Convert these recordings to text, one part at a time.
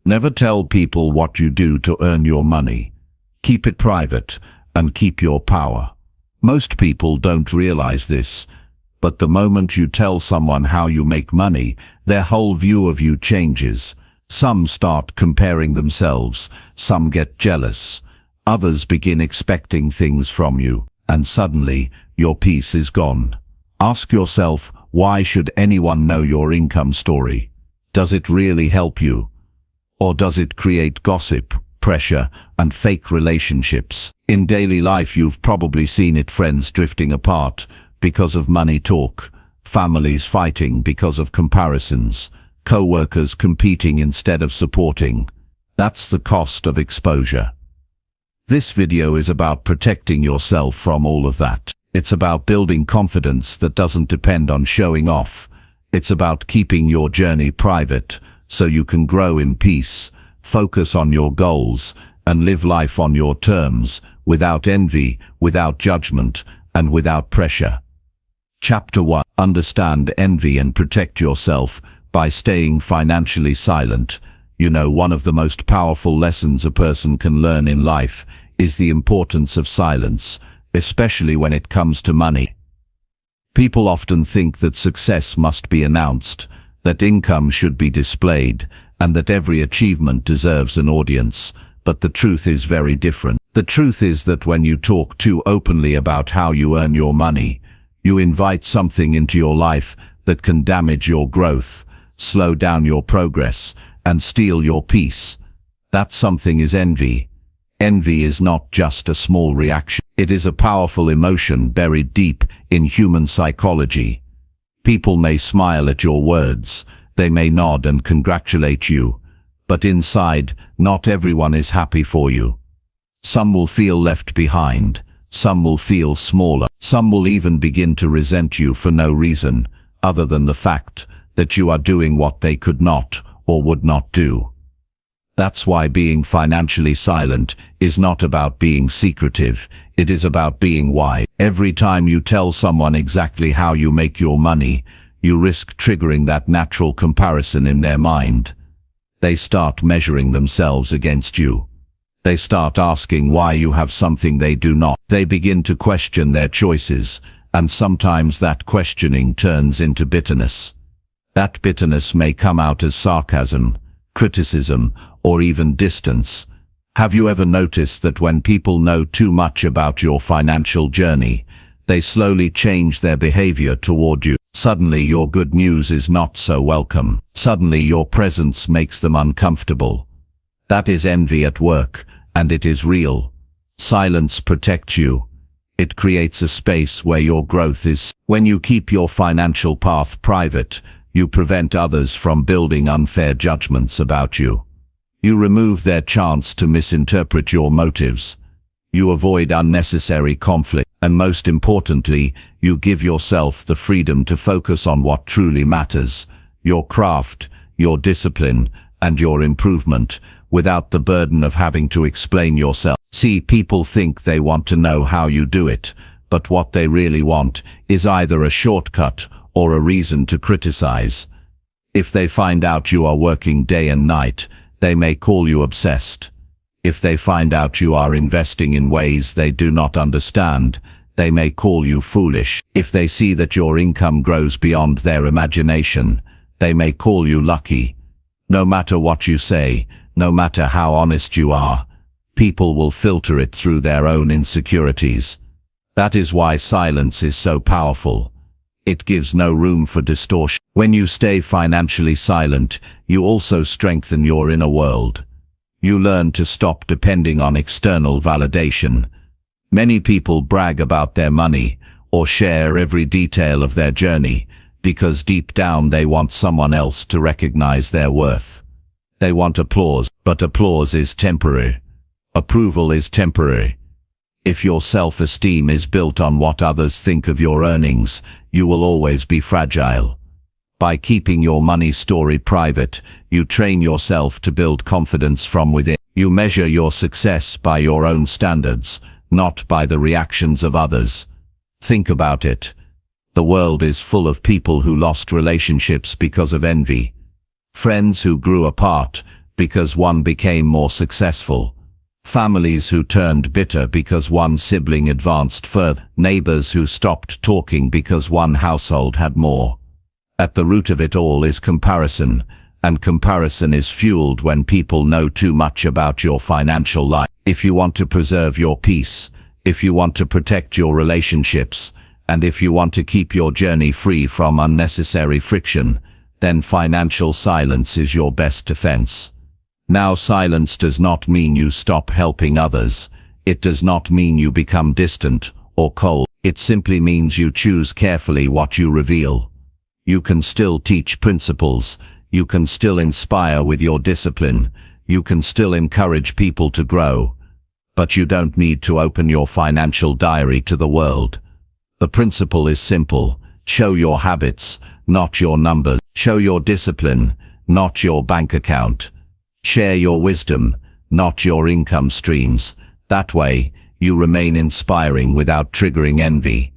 Never tell people what you do to earn your money. Keep it private and keep your power. Most people don't realize this, but the moment you tell someone how you make money, their whole view of you changes. Some start comparing themselves, some get jealous, others begin expecting things from you, and suddenly your peace is gone. Ask yourself, why should anyone know your income story? Does it really help you? Or does it create gossip, pressure, and fake relationships? In daily life you've probably seen it, friends drifting apart because of money talk, families fighting because of comparisons, co-workers competing instead of supporting. That's the cost of exposure. This video is about protecting yourself from all of that. It's about building confidence that doesn't depend on showing off. It's about keeping your journey private so you can grow in peace, focus on your goals, and live life on your terms, without envy, without judgment, and without pressure. Chapter 1. Understand envy and protect yourself by staying financially silent. You know, one of the most powerful lessons a person can learn in life is the importance of silence, especially when it comes to money. People often think that success must be announced, that income should be displayed, and that every achievement deserves an audience, but the truth is very different. The truth is that when you talk too openly about how you earn your money, you invite something into your life that can damage your growth, slow down your progress, and steal your peace. That something is envy. Envy is not just a small reaction. It is a powerful emotion buried deep in human psychology. People may smile at your words, they may nod and congratulate you, but inside, not everyone is happy for you. Some will feel left behind, some will feel smaller, some will even begin to resent you for no reason, other than the fact that you are doing what they could not or would not do. That's why being financially silent is not about being secretive, it is about being wise. Every time you tell someone exactly how you make your money, you risk triggering that natural comparison in their mind. They start measuring themselves against you. They start asking why you have something they do not. They begin to question their choices, and sometimes that questioning turns into bitterness. That bitterness may come out as sarcasm, criticism, or even distance. Have you ever noticed that when people know too much about your financial journey, they slowly change their behavior toward you? Suddenly your good news is not so welcome. Suddenly your presence makes them uncomfortable. That is envy at work, and it is real. Silence protects you. It creates a space where your growth is. When you keep your financial path private, you prevent others from building unfair judgments about you. You remove their chance to misinterpret your motives. You avoid unnecessary conflict, and most importantly, you give yourself the freedom to focus on what truly matters, your craft, your discipline, and your improvement, without the burden of having to explain yourself. See, people think they want to know how you do it, but what they really want is either a shortcut or a reason to criticize. If they find out you are working day and night, they may call you obsessed. If they find out you are investing in ways they do not understand, they may call you foolish. If they see that your income grows beyond their imagination, they may call you lucky. No matter what you say, no matter how honest you are, people will filter it through their own insecurities. That is why silence is so powerful. It gives no room for distortion. When you stay financially silent, you also strengthen your inner world. You learn to stop depending on external validation. Many people brag about their money or share every detail of their journey because deep down they want someone else to recognize their worth. They want applause, but applause is temporary. Approval is temporary. If your self-esteem is built on what others think of your earnings, you will always be fragile. By keeping your money story private, you train yourself to build confidence from within. You measure your success by your own standards, not by the reactions of others. Think about it. The world is full of people who lost relationships because of envy. Friends who grew apart because one became more successful. Families who turned bitter because one sibling advanced further. Neighbors who stopped talking because one household had more. At the root of it all is comparison, and comparison is fueled when people know too much about your financial life. If you want to preserve your peace, if you want to protect your relationships, and if you want to keep your journey free from unnecessary friction, then financial silence is your best defense. Now, silence does not mean you stop helping others. It does not mean you become distant or cold. It simply means you choose carefully what you reveal. You can still teach principles. You can still inspire with your discipline. You can still encourage people to grow. But you don't need to open your financial diary to the world. The principle is simple. Show your habits, not your numbers. Show your discipline, not your bank account. Share your wisdom, not your income streams. That way, you remain inspiring without triggering envy.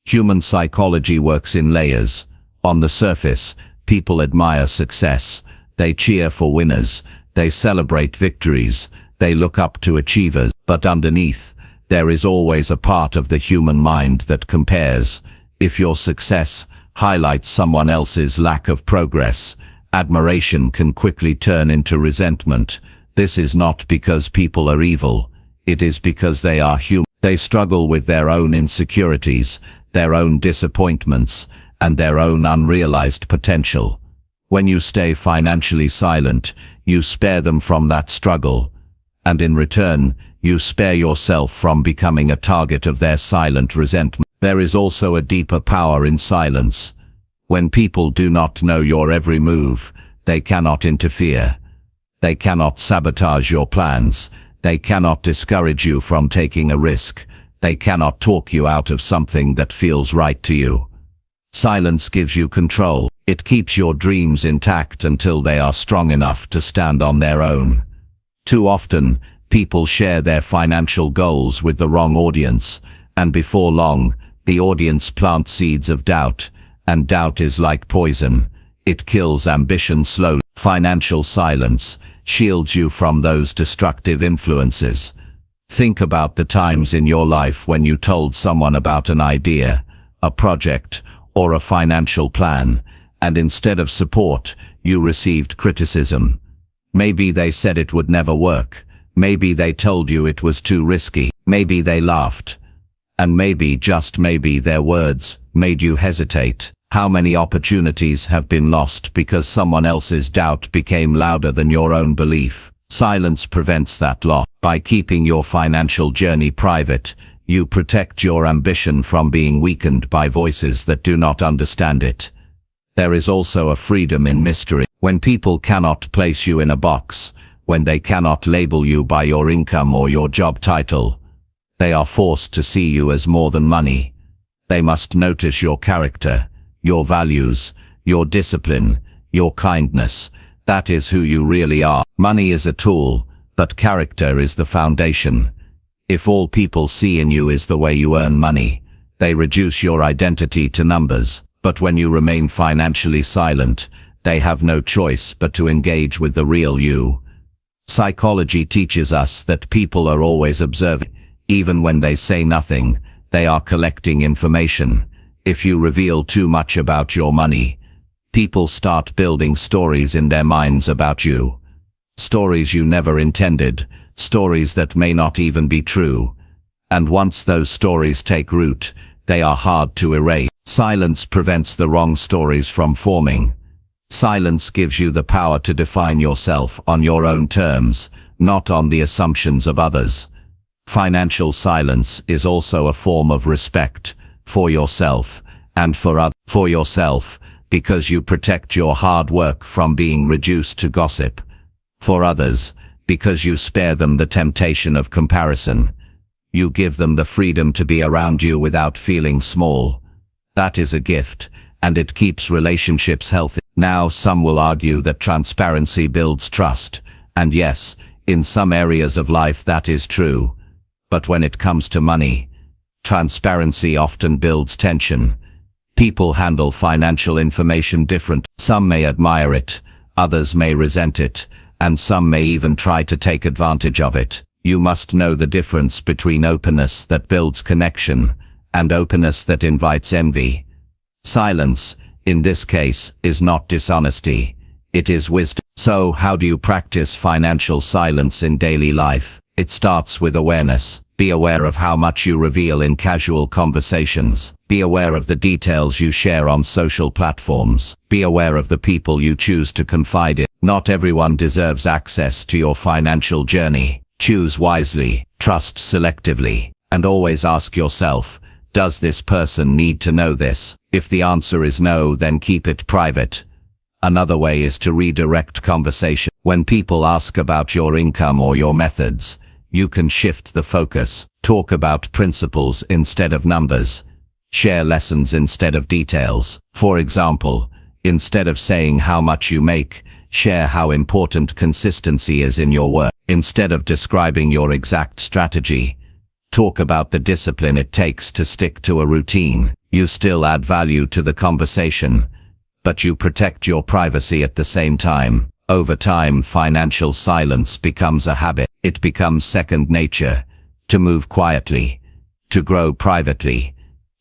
Human psychology works in layers. On the surface, people admire success. They cheer for winners. They celebrate victories. They look up to achievers. But underneath, there is always a part of the human mind that compares. If your success highlights someone else's lack of progress, admiration can quickly turn into resentment. This is not because people are evil. It is because they are human. They struggle with their own insecurities, their own disappointments, and their own unrealized potential. When you stay financially silent, you spare them from that struggle. And in return, you spare yourself from becoming a target of their silent resentment. There is also a deeper power in silence. When people do not know your every move, they cannot interfere. They cannot sabotage your plans. They cannot discourage you from taking a risk. They cannot talk you out of something that feels right to you. Silence gives you control. It keeps your dreams intact until they are strong enough to stand on their own. Too often, people share their financial goals with the wrong audience, and before long, the audience plants seeds of doubt. And doubt is like poison. It kills ambition slowly. Financial silence shields you from those destructive influences. Think about the times in your life when you told someone about an idea, a project, or a financial plan, and instead of support, you received criticism. Maybe they said it would never work. Maybe they told you it was too risky. Maybe they laughed. And maybe, just maybe, their words made you hesitate. How many opportunities have been lost because someone else's doubt became louder than your own belief? Silence prevents that loss. By keeping your financial journey private, you protect your ambition from being weakened by voices that do not understand it. There is also a freedom in mystery. When people cannot place you in a box, when they cannot label you by your income or your job title, they are forced to see you as more than money. They must notice your character, your values, your discipline, your kindness. That is who you really are. Money is a tool, but character is the foundation. If all people see in you is the way you earn money, they reduce your identity to numbers. But when you remain financially silent, they have no choice but to engage with the real you. Psychology teaches us that people are always observing. Even when they say nothing, they are collecting information. If you reveal too much about your money, people start building stories in their minds about you. Stories you never intended, stories that may not even be true. And once those stories take root, they are hard to erase. Silence prevents the wrong stories from forming. Silence gives you the power to define yourself on your own terms, not on the assumptions of others. Financial silence is also a form of respect for yourself and for others. For yourself, because you protect your hard work from being reduced to gossip. For others, because you spare them the temptation of comparison. You give them the freedom to be around you without feeling small. That is a gift, and it keeps relationships healthy. Now, some will argue that transparency builds trust, and yes, in some areas of life that is true. But when it comes to money, transparency often builds tension. People handle financial information differently. Some may admire it, others may resent it, and some may even try to take advantage of it. You must know the difference between openness that builds connection and openness that invites envy. Silence, in this case, is not dishonesty. It is wisdom. So, how do you practice financial silence in daily life? It starts with awareness. Be aware of how much you reveal in casual conversations. Be aware of the details you share on social platforms. Be aware of the people you choose to confide in. Not everyone deserves access to your financial journey. Choose wisely, trust selectively, and always ask yourself, does this person need to know this? If the answer is no, then keep it private. Another way is to redirect conversation. When people ask about your income or your methods, you can shift the focus. Talk about principles instead of numbers. Share lessons instead of details. For example, instead of saying how much you make, share how important consistency is in your work. Instead of describing your exact strategy, talk about the discipline it takes to stick to a routine. You still add value to the conversation, but you protect your privacy at the same time. Over time, financial silence becomes a habit. It becomes second nature, to move quietly, to grow privately,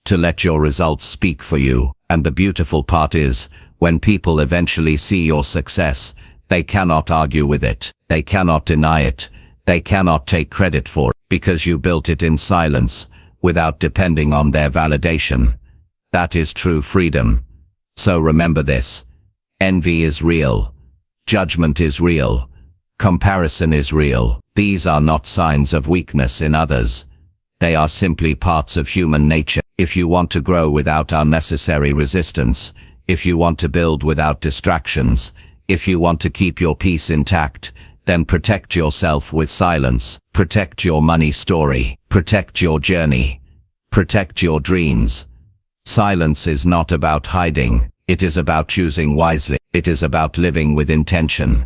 to let your results speak for you. And the beautiful part is, when people eventually see your success, they cannot argue with it. They cannot deny it. They cannot take credit for it, because you built it in silence, without depending on their validation. That is true freedom. So remember this. Envy is real. Judgment is real. Comparison is real. These are not signs of weakness in others. They are simply parts of human nature. If you want to grow without unnecessary resistance, if you want to build without distractions, if you want to keep your peace intact, then protect yourself with silence. Protect your money story. Protect your journey. Protect your dreams. Silence is not about hiding. It is about choosing wisely. It is about living with intention.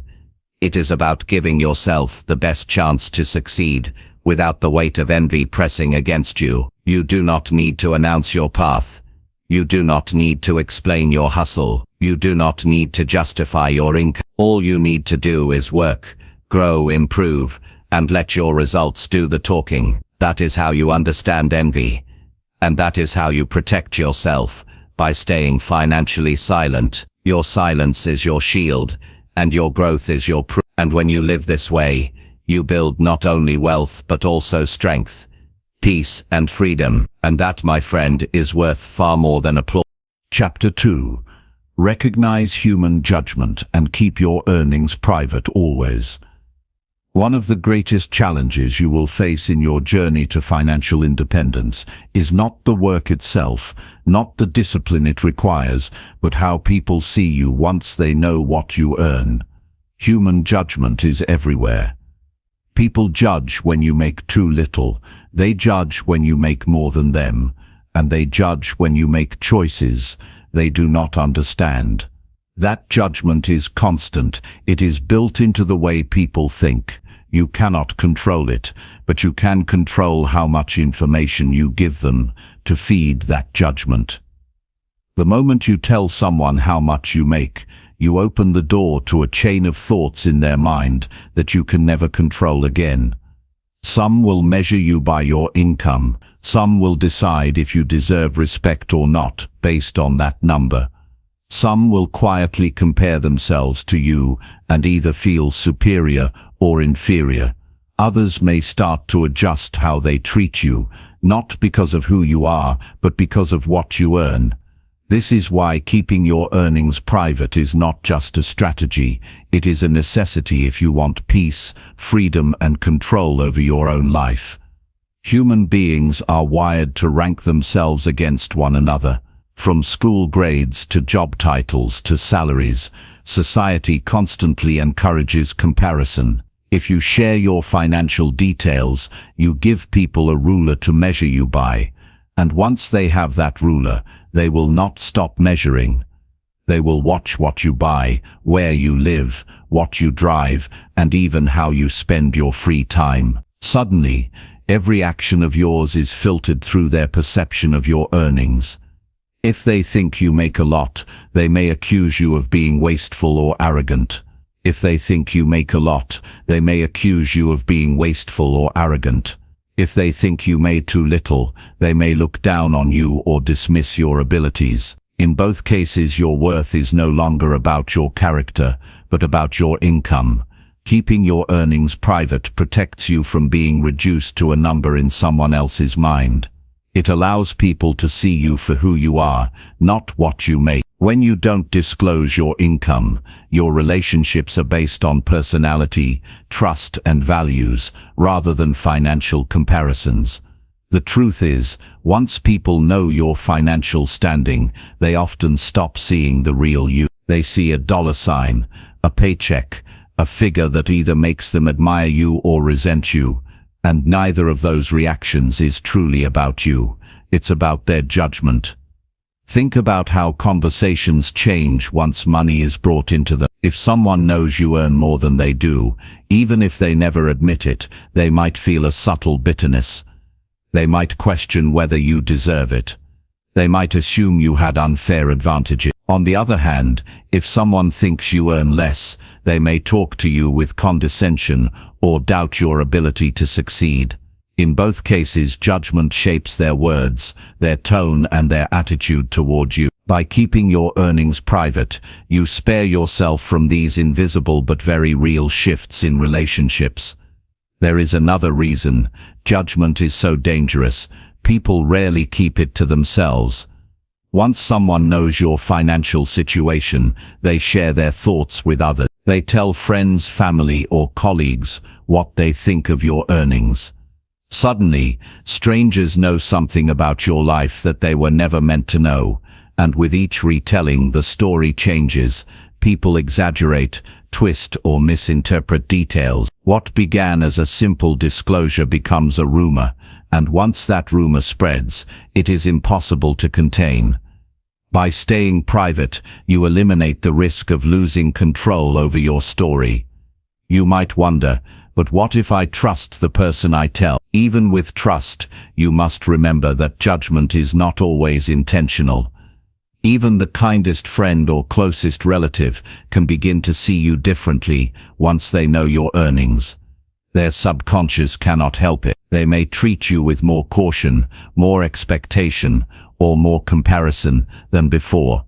It is about giving yourself the best chance to succeed, without the weight of envy pressing against you. You do not need to announce your path. You do not need to explain your hustle. You do not need to justify your income. All you need to do is work, grow, improve, and let your results do the talking. That is how you understand envy. And that is how you protect yourself, by staying financially silent. Your silence is your shield, and your growth is your proof. And when you live this way, you build not only wealth but also strength, peace and freedom. And that, my friend, is worth far more than applause. Chapter 2. Recognize human judgment and keep your earnings private always. One of the greatest challenges you will face in your journey to financial independence is not the work itself, not the discipline it requires, but how people see you once they know what you earn. Human judgment is everywhere. People judge when you make too little, they judge when you make more than them, and they judge when you make choices they do not understand. That judgment is constant. It is built into the way people think. You cannot control it, but you can control how much information you give them to feed that judgment. The moment you tell someone how much you make, you open the door to a chain of thoughts in their mind that you can never control again. Some will measure you by your income. Some will decide if you deserve respect or not based on that number. Some will quietly compare themselves to you and either feel superior or inferior. Others may start to adjust how they treat you, not because of who you are, but because of what you earn. This is why keeping your earnings private is not just a strategy, it is a necessity if you want peace, freedom, and control over your own life. Human beings are wired to rank themselves against one another. From school grades to job titles to salaries, society constantly encourages comparison. If you share your financial details, you give people a ruler to measure you by. And once they have that ruler, they will not stop measuring. They will watch what you buy, where you live, what you drive, and even how you spend your free time. Suddenly, every action of yours is filtered through their perception of your earnings. If they think you make a lot, they may accuse you of being wasteful or arrogant. If they think you make a lot, they may accuse you of being wasteful or arrogant. If they think you made too little, they may look down on you or dismiss your abilities. In both cases, your worth is no longer about your character, but about your income. Keeping your earnings private protects you from being reduced to a number in someone else's mind. It allows people to see you for who you are, not what you make. When you don't disclose your income, your relationships are based on personality, trust, and values, rather than financial comparisons. The truth is, once people know your financial standing, they often stop seeing the real you. They see a dollar sign, a paycheck, a figure that either makes them admire you or resent you, and neither of those reactions is truly about you. It's about their judgment. Think about how conversations change once money is brought into them. If someone knows you earn more than they do, even if they never admit it, they might feel a subtle bitterness. They might question whether you deserve it. They might assume you had unfair advantages. On the other hand, if someone thinks you earn less, they may talk to you with condescension or doubt your ability to succeed. In both cases, judgment shapes their words, their tone, and their attitude toward you. By keeping your earnings private, you spare yourself from these invisible but very real shifts in relationships. There is another reason judgment is so dangerous. People rarely keep it to themselves. Once someone knows your financial situation, they share their thoughts with others. They tell friends, family, or colleagues what they think of your earnings. Suddenly, strangers know something about your life that they were never meant to know, and with each retelling, the story changes. People exaggerate, twist, or misinterpret details. What began as a simple disclosure becomes a rumor, and once that rumor spreads, it is impossible to contain. By staying private, you eliminate the risk of losing control over your story. You might wonder, but what if I trust the person I tell? Even with trust, you must remember that judgment is not always intentional. Even the kindest friend or closest relative can begin to see you differently once they know your earnings. Their subconscious cannot help it. They may treat you with more caution, more expectation, or more comparison than before.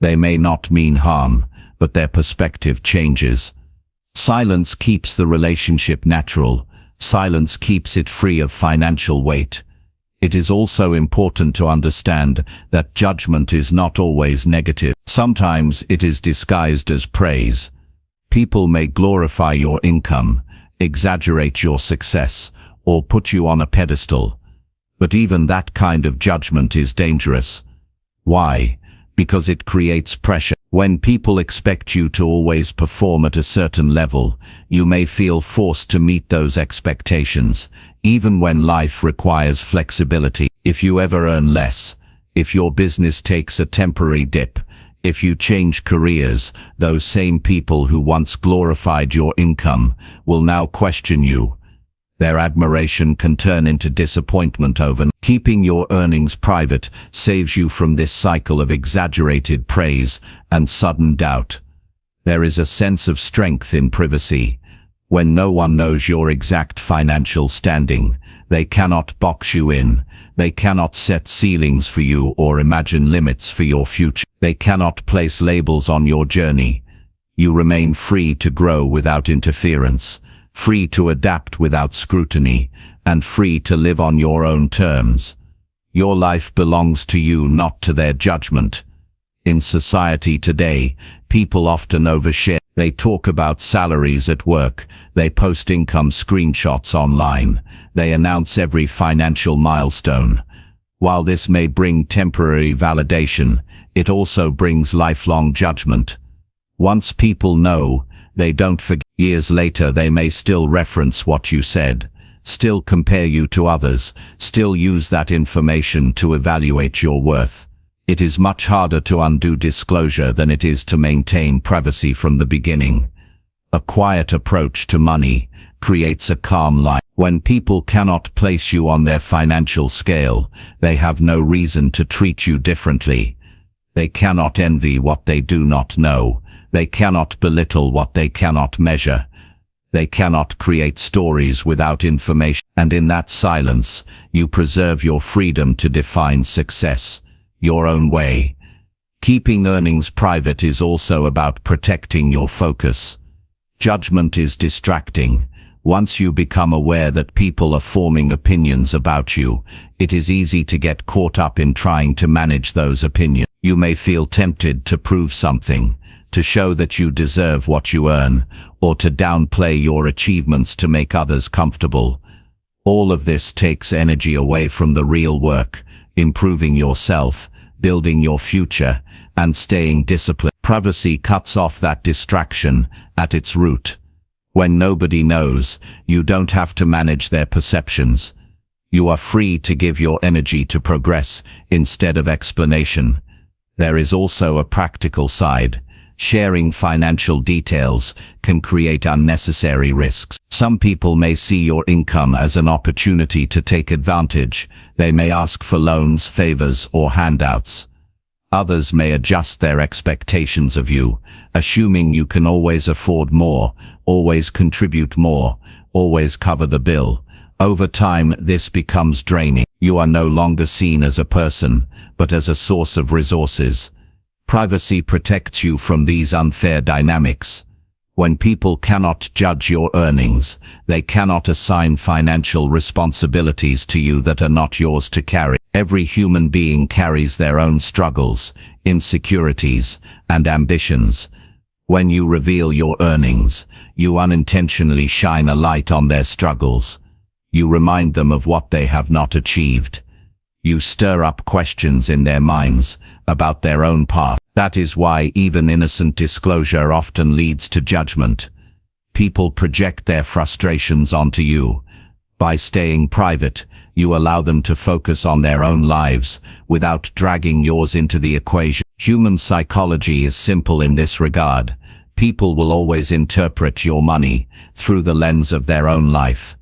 They may not mean harm, but their perspective changes. Silence keeps the relationship natural. Silence keeps it free of financial weight. It is also important to understand that judgment is not always negative. Sometimes it is disguised as praise. People may glorify your income, exaggerate your success, or put you on a pedestal. But even that kind of judgment is dangerous. Why? Because it creates pressure. When people expect you to always perform at a certain level, you may feel forced to meet those expectations, even when life requires flexibility. If you ever earn less, if your business takes a temporary dip, if you change careers, those same people who once glorified your income will now question you. Their admiration can turn into disappointment over. Keeping your earnings private saves you from this cycle of exaggerated praise and sudden doubt. There is a sense of strength in privacy. When no one knows your exact financial standing, they cannot box you in. They cannot set ceilings for you or imagine limits for your future. They cannot place labels on your journey. You remain free to grow without interference, free to adapt without scrutiny, and free to live on your own terms. Your life belongs to you, not to their judgment. In society today, people often overshare. They talk about salaries at work, they post income screenshots online, they announce every financial milestone. While this may bring temporary validation, it also brings lifelong judgment. Once people know, they don't forget. Years later they may still reference what you said, still compare you to others, still use that information to evaluate your worth. It is much harder to undo disclosure than it is to maintain privacy from the beginning. A quiet approach to money creates a calm life. When people cannot place you on their financial scale, they have no reason to treat you differently. They cannot envy what they do not know. They cannot belittle what they cannot measure. They cannot create stories without information. And in that silence, you preserve your freedom to define success, your own way. Keeping earnings private is also about protecting your focus. Judgment is distracting. Once you become aware that people are forming opinions about you, it is easy to get caught up in trying to manage those opinions. You may feel tempted to prove something, to show that you deserve what you earn, or to downplay your achievements to make others comfortable. All of this takes energy away from the real work, improving yourself, building your future, and staying disciplined. Privacy cuts off that distraction at its root. When nobody knows, you don't have to manage their perceptions. You are free to give your energy to progress instead of explanation. There is also a practical side. Sharing financial details can create unnecessary risks. Some people may see your income as an opportunity to take advantage. They may ask for loans, favors, or handouts. Others may adjust their expectations of you, assuming you can always afford more, always contribute more, always cover the bill. Over time, this becomes draining. You are no longer seen as a person, but as a source of resources. Privacy protects you from these unfair dynamics. When people cannot judge your earnings, they cannot assign financial responsibilities to you that are not yours to carry. Every human being carries their own struggles, insecurities, and ambitions. When you reveal your earnings, you unintentionally shine a light on their struggles. You remind them of what they have not achieved. You stir up questions in their minds about their own path. That is why even innocent disclosure often leads to judgment. People project their frustrations onto you. By staying private, you allow them to focus on their own lives without dragging yours into the equation. Human psychology is simple in this regard. People will always interpret your money through the lens of their own life.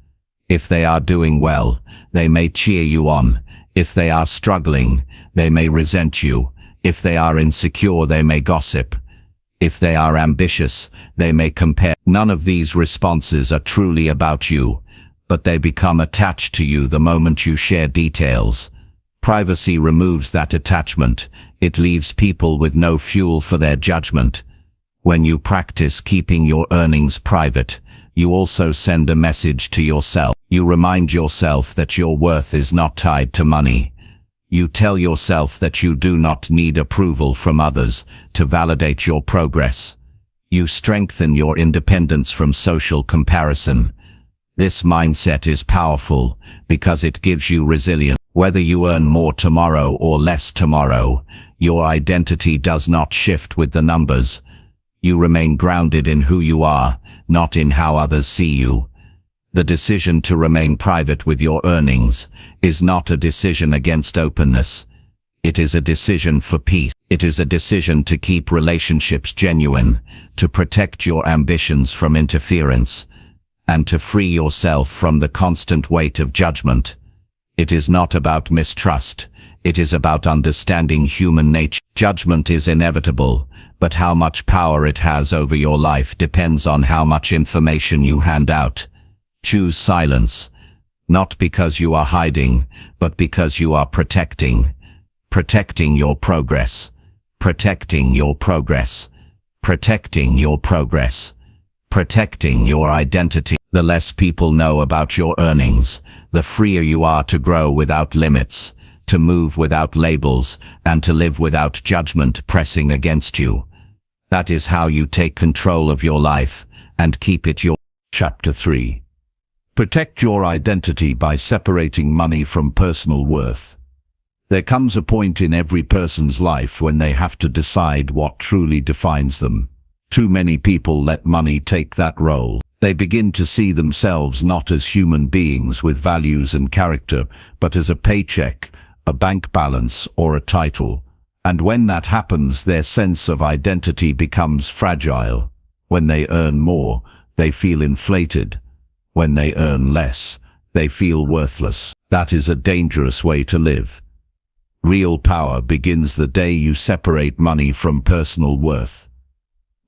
If they are doing well, they may cheer you on. If they are struggling, they may resent you. If they are insecure, they may gossip. If they are ambitious, they may compare. None of these responses are truly about you, but they become attached to you the moment you share details. Privacy removes that attachment. It leaves people with no fuel for their judgment. When you practice keeping your earnings private, you also send a message to yourself. You remind yourself that your worth is not tied to money. You tell yourself that you do not need approval from others to validate your progress. You strengthen your independence from social comparison. This mindset is powerful because it gives you resilience. Whether you earn more tomorrow or less tomorrow, your identity does not shift with the numbers. You remain grounded in who you are, not in how others see you. The decision to remain private with your earnings is not a decision against openness. It is a decision for peace. It is a decision to keep relationships genuine, to protect your ambitions from interference, and to free yourself from the constant weight of judgment. It is not about mistrust. It is about understanding human nature. Judgment is inevitable, but how much power it has over your life depends on how much information you hand out. Choose silence, not because you are hiding, but because you are protecting. Protecting your progress. Protecting your progress. Protecting your progress. Protecting your identity. The less people know about your earnings, the freer you are to grow without limits, to move without labels, and to live without judgment pressing against you. That is how you take control of your life and keep it yours. Chapter 3. Protect your identity by separating money from personal worth. There comes a point in every person's life when they have to decide what truly defines them. Too many people let money take that role. They begin to see themselves not as human beings with values and character, but as a paycheck, a bank balance, or a title. And when that happens, their sense of identity becomes fragile. When they earn more, they feel inflated. When they earn less, they feel worthless. That is a dangerous way to live. Real power begins the day you separate money from personal worth.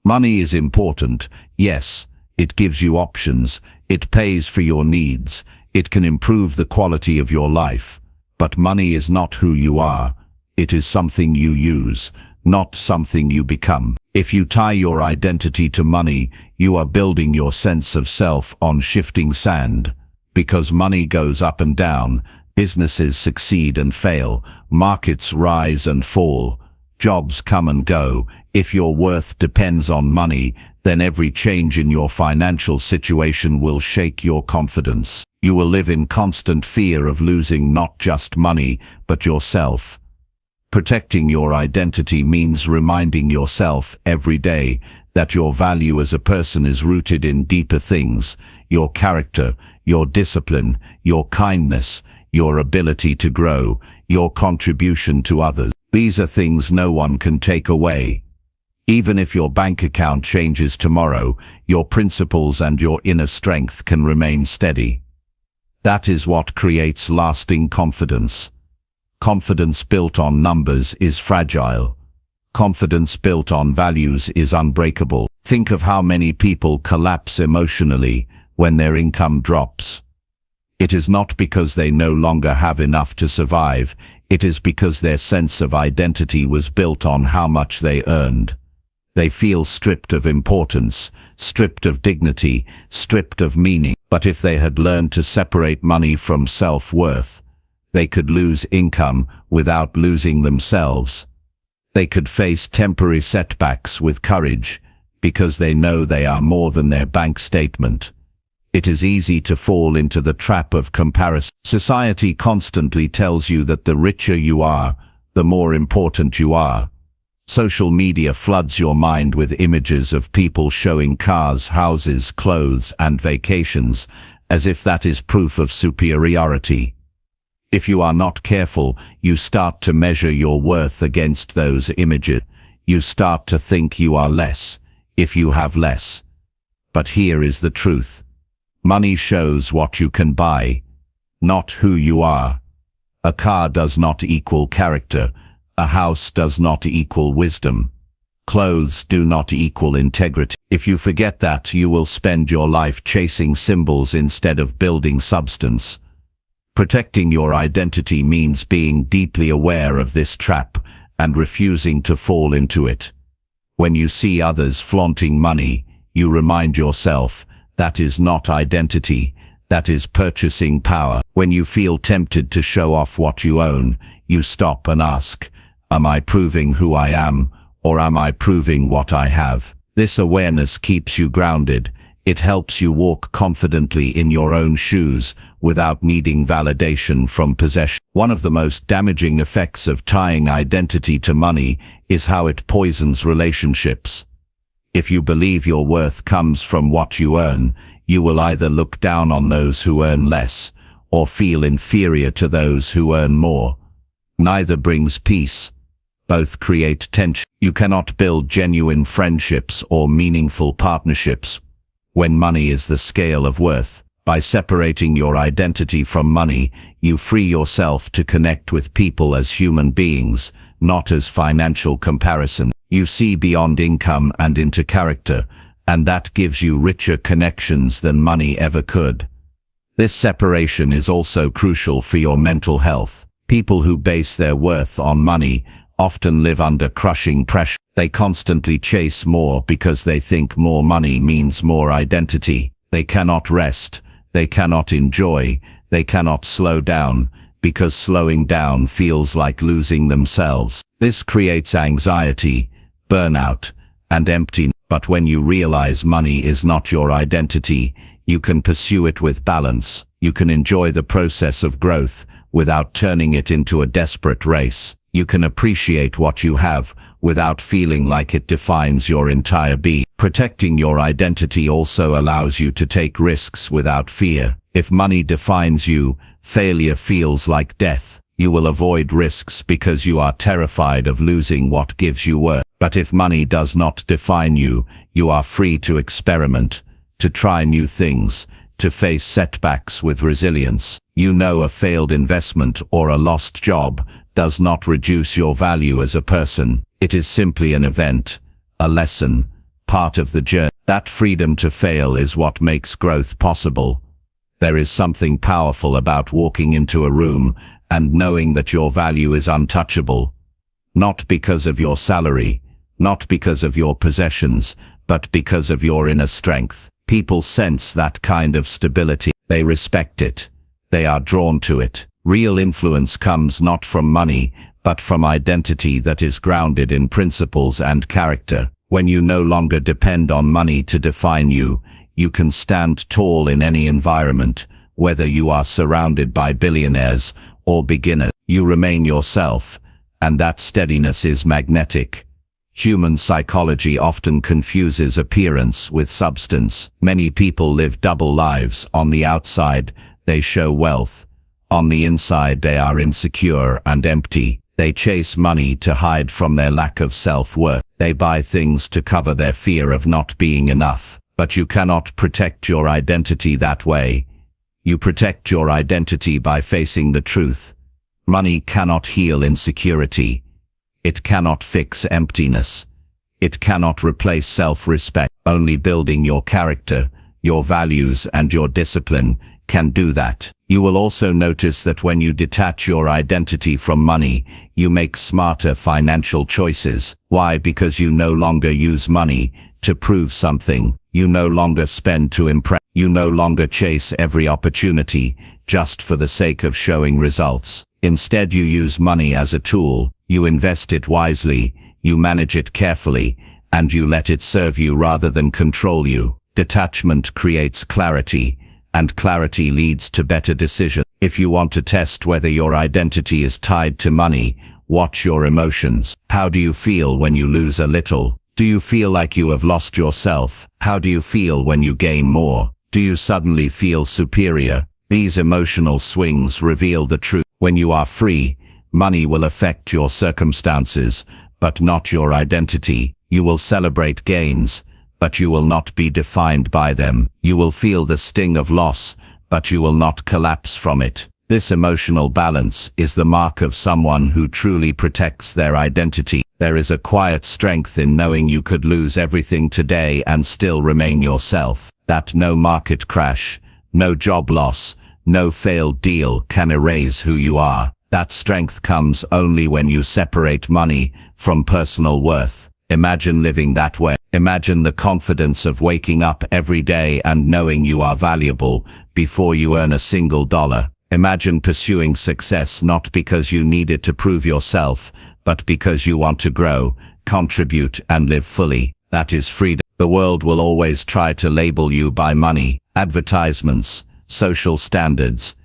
Money is important, yes. It gives you options, it pays for your needs, it can improve the quality of your life. But money is not who you are. It is something you use, not something you become. If you tie your identity to money, you are building your sense of self on shifting sand. Because money goes up and down, businesses succeed and fail, markets rise and fall, jobs come and go. If your worth depends on money, then every change in your financial situation will shake your confidence. You will live in constant fear of losing not just money, but yourself. Protecting your identity means reminding yourself every day that your value as a person is rooted in deeper things: your character, your discipline, your kindness, your ability to grow, your contribution to others. These are things no one can take away. Even if your bank account changes tomorrow, your principles and your inner strength can remain steady. That is what creates lasting confidence. Confidence built on numbers is fragile. Confidence built on values is unbreakable. Think of how many people collapse emotionally when their income drops. It is not because they no longer have enough to survive, it is because their sense of identity was built on how much they earned. They feel stripped of importance, stripped of dignity, stripped of meaning. But if they had learned to separate money from self-worth, they could lose income without losing themselves. They could face temporary setbacks with courage, because they know they are more than their bank statement. It is easy to fall into the trap of comparison. Society constantly tells you that the richer you are, the more important you are. Social media floods your mind with images of people showing cars, houses, clothes, and vacations, as if that is proof of superiority. If you are not careful, you start to measure your worth against those images. You start to think you are less, if you have less. But here is the truth. Money shows what you can buy, not who you are. A car does not equal character. A house does not equal wisdom. Clothes do not equal integrity. If you forget that, you will spend your life chasing symbols instead of building substance. Protecting your identity means being deeply aware of this trap and refusing to fall into it. When you see others flaunting money, you remind yourself, that is not identity, that is purchasing power. When you feel tempted to show off what you own, you stop and ask, am I proving who I am, or am I proving what I have? This awareness keeps you grounded. It helps you walk confidently in your own shoes without needing validation from possession. One of the most damaging effects of tying identity to money is how it poisons relationships. If you believe your worth comes from what you earn, you will either look down on those who earn less, or feel inferior to those who earn more. Neither brings peace. Both create tension. You cannot build genuine friendships or meaningful partnerships when money is the scale of worth. By separating your identity from money, you free yourself to connect with people as human beings, not as financial comparison. You see beyond income and into character, and that gives you richer connections than money ever could. This separation is also crucial for your mental health. People who base their worth on money often live under crushing pressure. They constantly chase more because they think more money means more identity. They cannot rest, they cannot enjoy, they cannot slow down, because slowing down feels like losing themselves. This creates anxiety, burnout, and emptiness. But when you realize money is not your identity, you can pursue it with balance. You can enjoy the process of growth without turning it into a desperate race. You can appreciate what you have without feeling like it defines your entire being. Protecting your identity also allows you to take risks without fear. If money defines you, failure feels like death. You will avoid risks because you are terrified of losing what gives you worth. But if money does not define you, you are free to experiment, to try new things, to face setbacks with resilience. You know, a failed investment or a lost job does not reduce your value as a person. It is simply an event, a lesson, part of the journey. That freedom to fail is what makes growth possible. There is something powerful about walking into a room and knowing that your value is untouchable. Not because of your salary, not because of your possessions, but because of your inner strength. People sense that kind of stability. They respect it. They are drawn to it. Real influence comes not from money, but from identity that is grounded in principles and character. When you no longer depend on money to define you, you can stand tall in any environment, whether you are surrounded by billionaires or beginners. You remain yourself, and that steadiness is magnetic. Human psychology often confuses appearance with substance. Many people live double lives. On the outside, they show wealth. On the inside, they are insecure and empty. They chase money to hide from their lack of self-worth. They buy things to cover their fear of not being enough. But you cannot protect your identity that way. You protect your identity by facing the truth. Money cannot heal insecurity. It cannot fix emptiness. It cannot replace self-respect. Only building your character, your values, and your discipline can do that. You will also notice that when you detach your identity from money, you make smarter financial choices. Why? Because you no longer use money to prove something. You no longer spend to impress. You no longer chase every opportunity just for the sake of showing results. Instead, you use money as a tool. You invest it wisely, you manage it carefully, and you let it serve you rather than control you. Detachment creates clarity, and clarity leads to better decisions. If you want to test whether your identity is tied to money, watch your emotions. How do you feel when you lose a little? Do you feel like you have lost yourself? How do you feel when you gain more? Do you suddenly feel superior? These emotional swings reveal the truth. When you are free, money will affect your circumstances, but not your identity. You will celebrate gains, but you will not be defined by them. You will feel the sting of loss, but you will not collapse from it. This emotional balance is the mark of someone who truly protects their identity. There is a quiet strength in knowing you could lose everything today and still remain yourself. That no market crash, no job loss, no failed deal can erase who you are. That strength comes only when you separate money from personal worth. Imagine living that way. Imagine the confidence of waking up every day and knowing you are valuable before you earn a single dollar. Imagine pursuing success not because you need it to prove yourself, but because you want to grow, contribute, and live fully. That is freedom. The world will always try to label you by money, advertisements, social standards,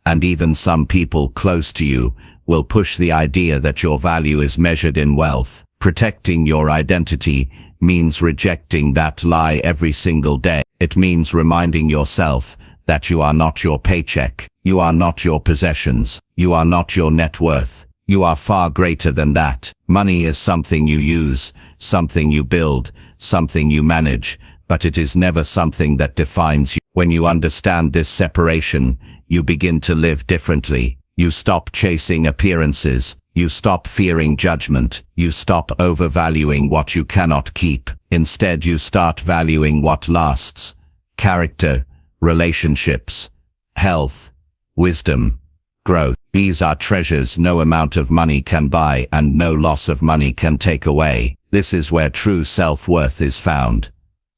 and even some people close to you will push the idea that your value is measured in wealth. Protecting your identity means rejecting that lie every single day. It means reminding yourself that you are not your paycheck, you are not your possessions, you are not your net worth. You are far greater than that. Money is something you use, something you build, something you manage, but it is never something that defines you. When you understand this separation, you begin to live differently. You stop chasing appearances. You stop fearing judgment. You stop overvaluing what you cannot keep. Instead, you start valuing what lasts. Character, relationships, health, wisdom, growth. These are treasures no amount of money can buy and no loss of money can take away. This is where true self-worth is found.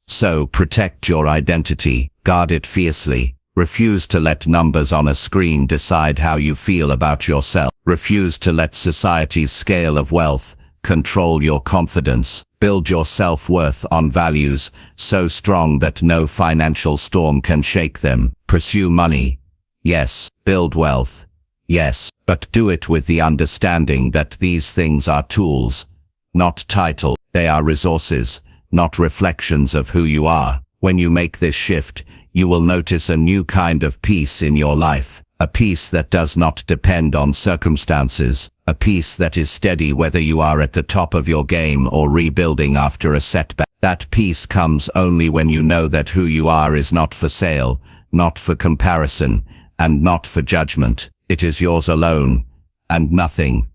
So protect your identity, guard it fiercely. Refuse to let numbers on a screen decide how you feel about yourself. Refuse to let society's scale of wealth control your confidence. Build your self-worth on values so strong that no financial storm can shake them. Pursue money. Yes. Build wealth. Yes. But do it with the understanding that these things are tools, not title. They are resources, not reflections of who you are. When you make this shift, you will notice a new kind of peace in your life. A peace that does not depend on circumstances. A peace that is steady whether you are at the top of your game or rebuilding after a setback. That peace comes only when you know that who you are is not for sale, not for comparison, and not for judgment. It is yours alone, and nothing,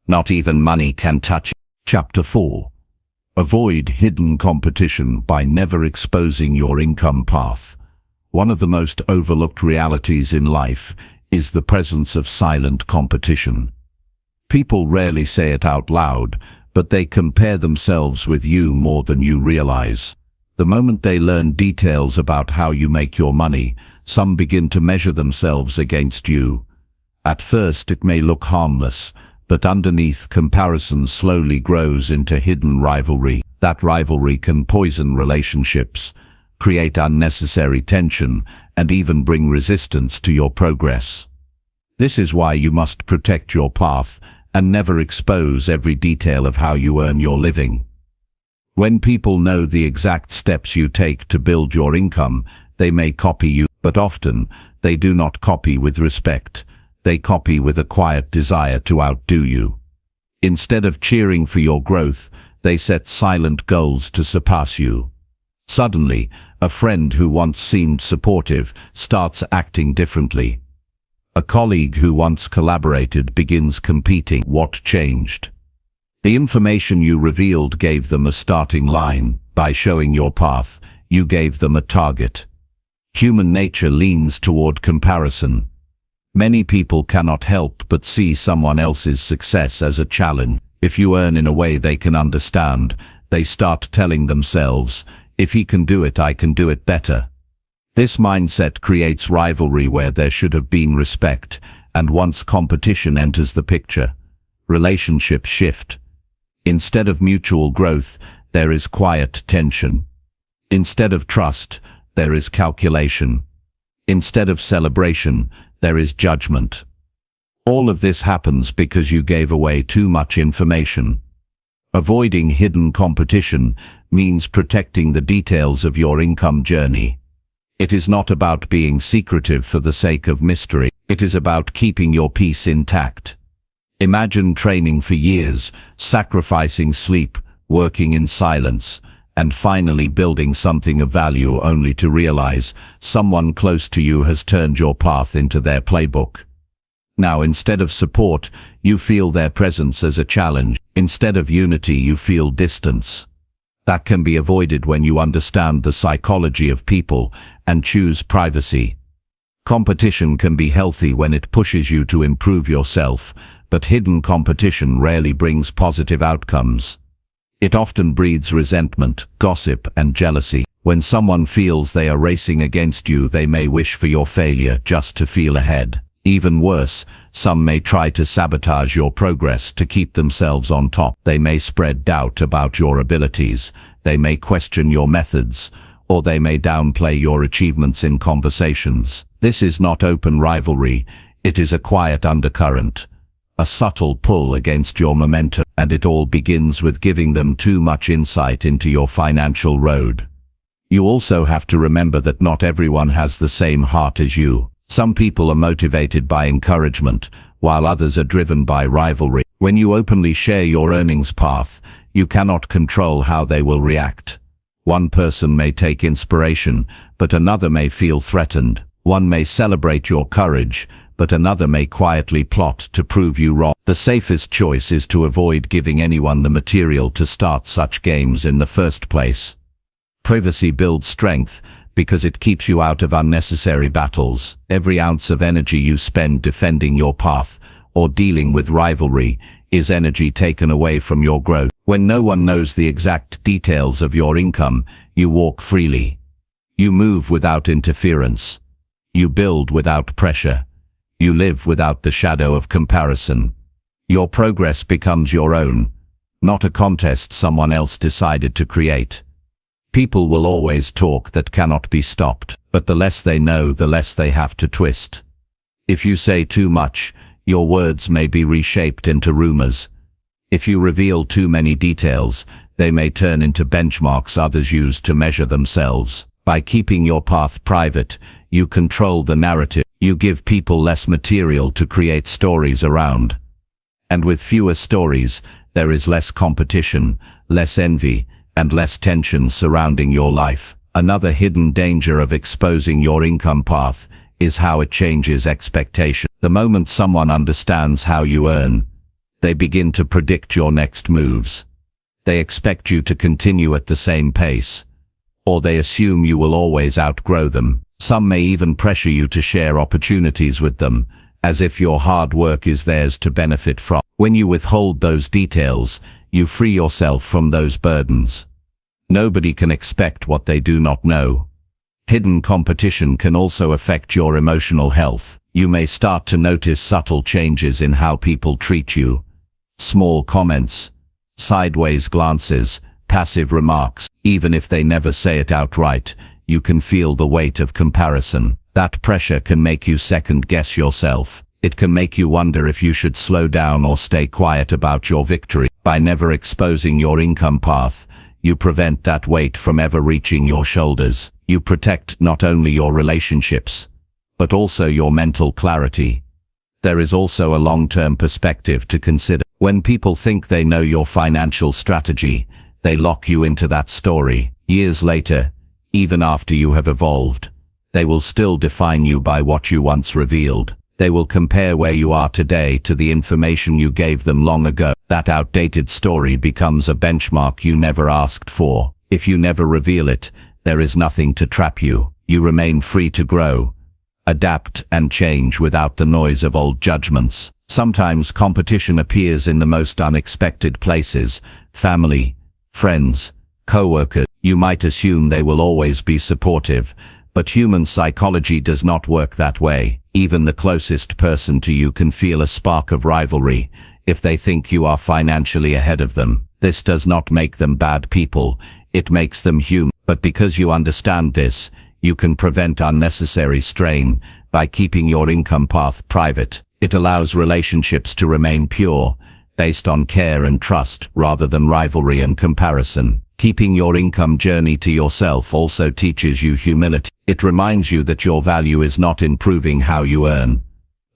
not even money, can touch it. Chapter 4. Avoid hidden competition by never exposing your income path. One of the most overlooked realities in life is the presence of silent competition. People rarely say it out loud, but they compare themselves with you more than you realize. The moment they learn details about how you make your money, some begin to measure themselves against you. At first it may look harmless, but underneath, comparison slowly grows into hidden rivalry. That rivalry can poison relationships, create unnecessary tension, and even bring resistance to your progress. This is why you must protect your path and never expose every detail of how you earn your living. When people know the exact steps you take to build your income, they may copy you, but often they do not copy with respect. They copy with a quiet desire to outdo you. Instead of cheering for your growth, they set silent goals to surpass you. Suddenly, a friend who once seemed supportive starts acting differently. A colleague who once collaborated begins competing. What changed? The information you revealed gave them a starting line. By showing your path, you gave them a target. Human nature leans toward comparison. Many people cannot help but see someone else's success as a challenge. If you earn in a way they can understand, they start telling themselves, "If he can do it, I can do it better." This mindset creates rivalry where there should have been respect, and once competition enters the picture, relationships shift. Instead of mutual growth, there is quiet tension. Instead of trust, there is calculation. Instead of celebration, there is judgment. All of this happens because you gave away too much information. Avoiding hidden competition means protecting the details of your income journey. It is not about being secretive for the sake of mystery. It is about keeping your peace intact. Imagine training for years, sacrificing sleep, working in silence, and finally building something of value only to realize someone close to you has turned your path into their playbook. Now, instead of support, you feel their presence as a challenge. Instead of unity, you feel distance. That can be avoided when you understand the psychology of people and choose privacy. Competition can be healthy when it pushes you to improve yourself, but hidden competition rarely brings positive outcomes. It often breeds resentment, gossip, and jealousy. When someone feels they are racing against you, they may wish for your failure just to feel ahead. Even worse, some may try to sabotage your progress to keep themselves on top. They may spread doubt about your abilities, they may question your methods, or they may downplay your achievements in conversations. This is not open rivalry, it is a quiet undercurrent, a subtle pull against your momentum, and it all begins with giving them too much insight into your financial road. You also have to remember that not everyone has the same heart as you. Some people are motivated by encouragement, while others are driven by rivalry. When you openly share your earnings path, you cannot control how they will react. One person may take inspiration, but another may feel threatened. One may celebrate your courage, but another may quietly plot to prove you wrong. The safest choice is to avoid giving anyone the material to start such games in the first place. Privacy builds strength, because it keeps you out of unnecessary battles. Every ounce of energy you spend defending your path or dealing with rivalry is energy taken away from your growth. When no one knows the exact details of your income, you walk freely. You move without interference. You build without pressure. You live without the shadow of comparison. Your progress becomes your own, not a contest someone else decided to create. People will always talk that cannot be stopped, but the less they know, the less they have to twist. If you say too much, your words may be reshaped into rumors. If you reveal too many details, they may turn into benchmarks others use to measure themselves. By keeping your path private, you control the narrative. You give people less material to create stories around. And with fewer stories, there is less competition, less envy, and less tension surrounding your life. Another hidden danger of exposing your income path is how it changes expectation. The moment someone understands how you earn, they begin to predict your next moves. They expect you to continue at the same pace, or they assume you will always outgrow them. Some may even pressure you to share opportunities with them, as if your hard work is theirs to benefit from. When you withhold those details, you free yourself from those burdens. Nobody can expect what they do not know. Hidden competition can also affect your emotional health. You may start to notice subtle changes in how people treat you. Small comments, sideways glances, passive remarks. Even if they never say it outright, you can feel the weight of comparison. That pressure can make you second-guess yourself. It can make you wonder if you should slow down or stay quiet about your victory. By never exposing your income path, you prevent that weight from ever reaching your shoulders. You protect not only your relationships, but also your mental clarity. There is also a long-term perspective to consider. When people think they know your financial strategy, they lock you into that story. Years later, even after you have evolved, they will still define you by what you once revealed. They will compare where you are today to the information you gave them long ago. That outdated story becomes a benchmark you never asked for. If you never reveal it, there is nothing to trap you. You remain free to grow, adapt and change without the noise of old judgments. Sometimes competition appears in the most unexpected places. Family, friends, co-workers. You might assume they will always be supportive, but human psychology does not work that way. Even the closest person to you can feel a spark of rivalry if they think you are financially ahead of them. This does not make them bad people, it makes them human. But because you understand this, you can prevent unnecessary strain by keeping your income path private. It allows relationships to remain pure, based on care and trust rather than rivalry and comparison. Keeping your income journey to yourself also teaches you humility. It reminds you that your value is not in proving how you earn,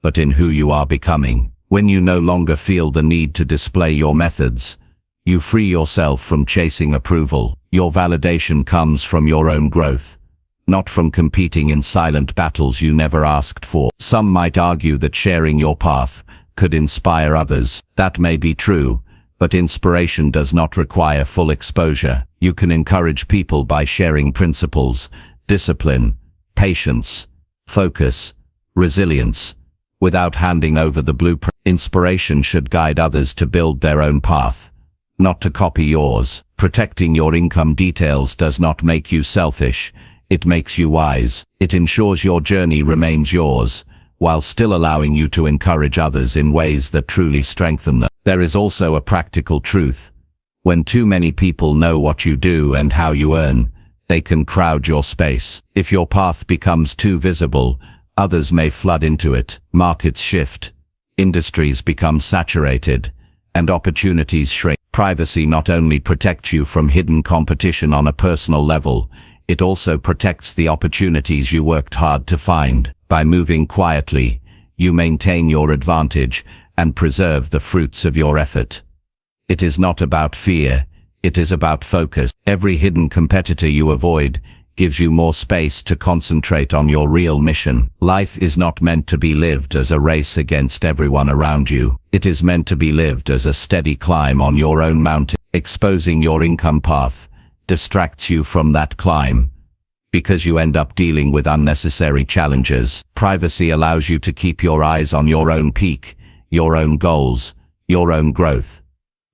but in who you are becoming. When you no longer feel the need to display your methods, you free yourself from chasing approval. Your validation comes from your own growth, not from competing in silent battles you never asked for. Some might argue that sharing your path could inspire others. That may be true, but inspiration does not require full exposure. You can encourage people by sharing principles, discipline, patience, focus, resilience, without handing over the blueprint. Inspiration should guide others to build their own path, not to copy yours. Protecting your income details does not make you selfish, it makes you wise. It ensures your journey remains yours, while still allowing you to encourage others in ways that truly strengthen them. There is also a practical truth. When too many people know what you do and how you earn, they can crowd your space. If your path becomes too visible, others may flood into it. Markets shift, industries become saturated, and opportunities shrink. Privacy not only protects you from hidden competition on a personal level, it also protects the opportunities you worked hard to find. By moving quietly, you maintain your advantage and preserve the fruits of your effort. It is not about fear, it is about focus. Every hidden competitor you avoid gives you more space to concentrate on your real mission. Life is not meant to be lived as a race against everyone around you. It is meant to be lived as a steady climb on your own mountain. Exposing your income path distracts you from that climb, because you end up dealing with unnecessary challenges. Privacy allows you to keep your eyes on your own peak, your own goals, your own growth.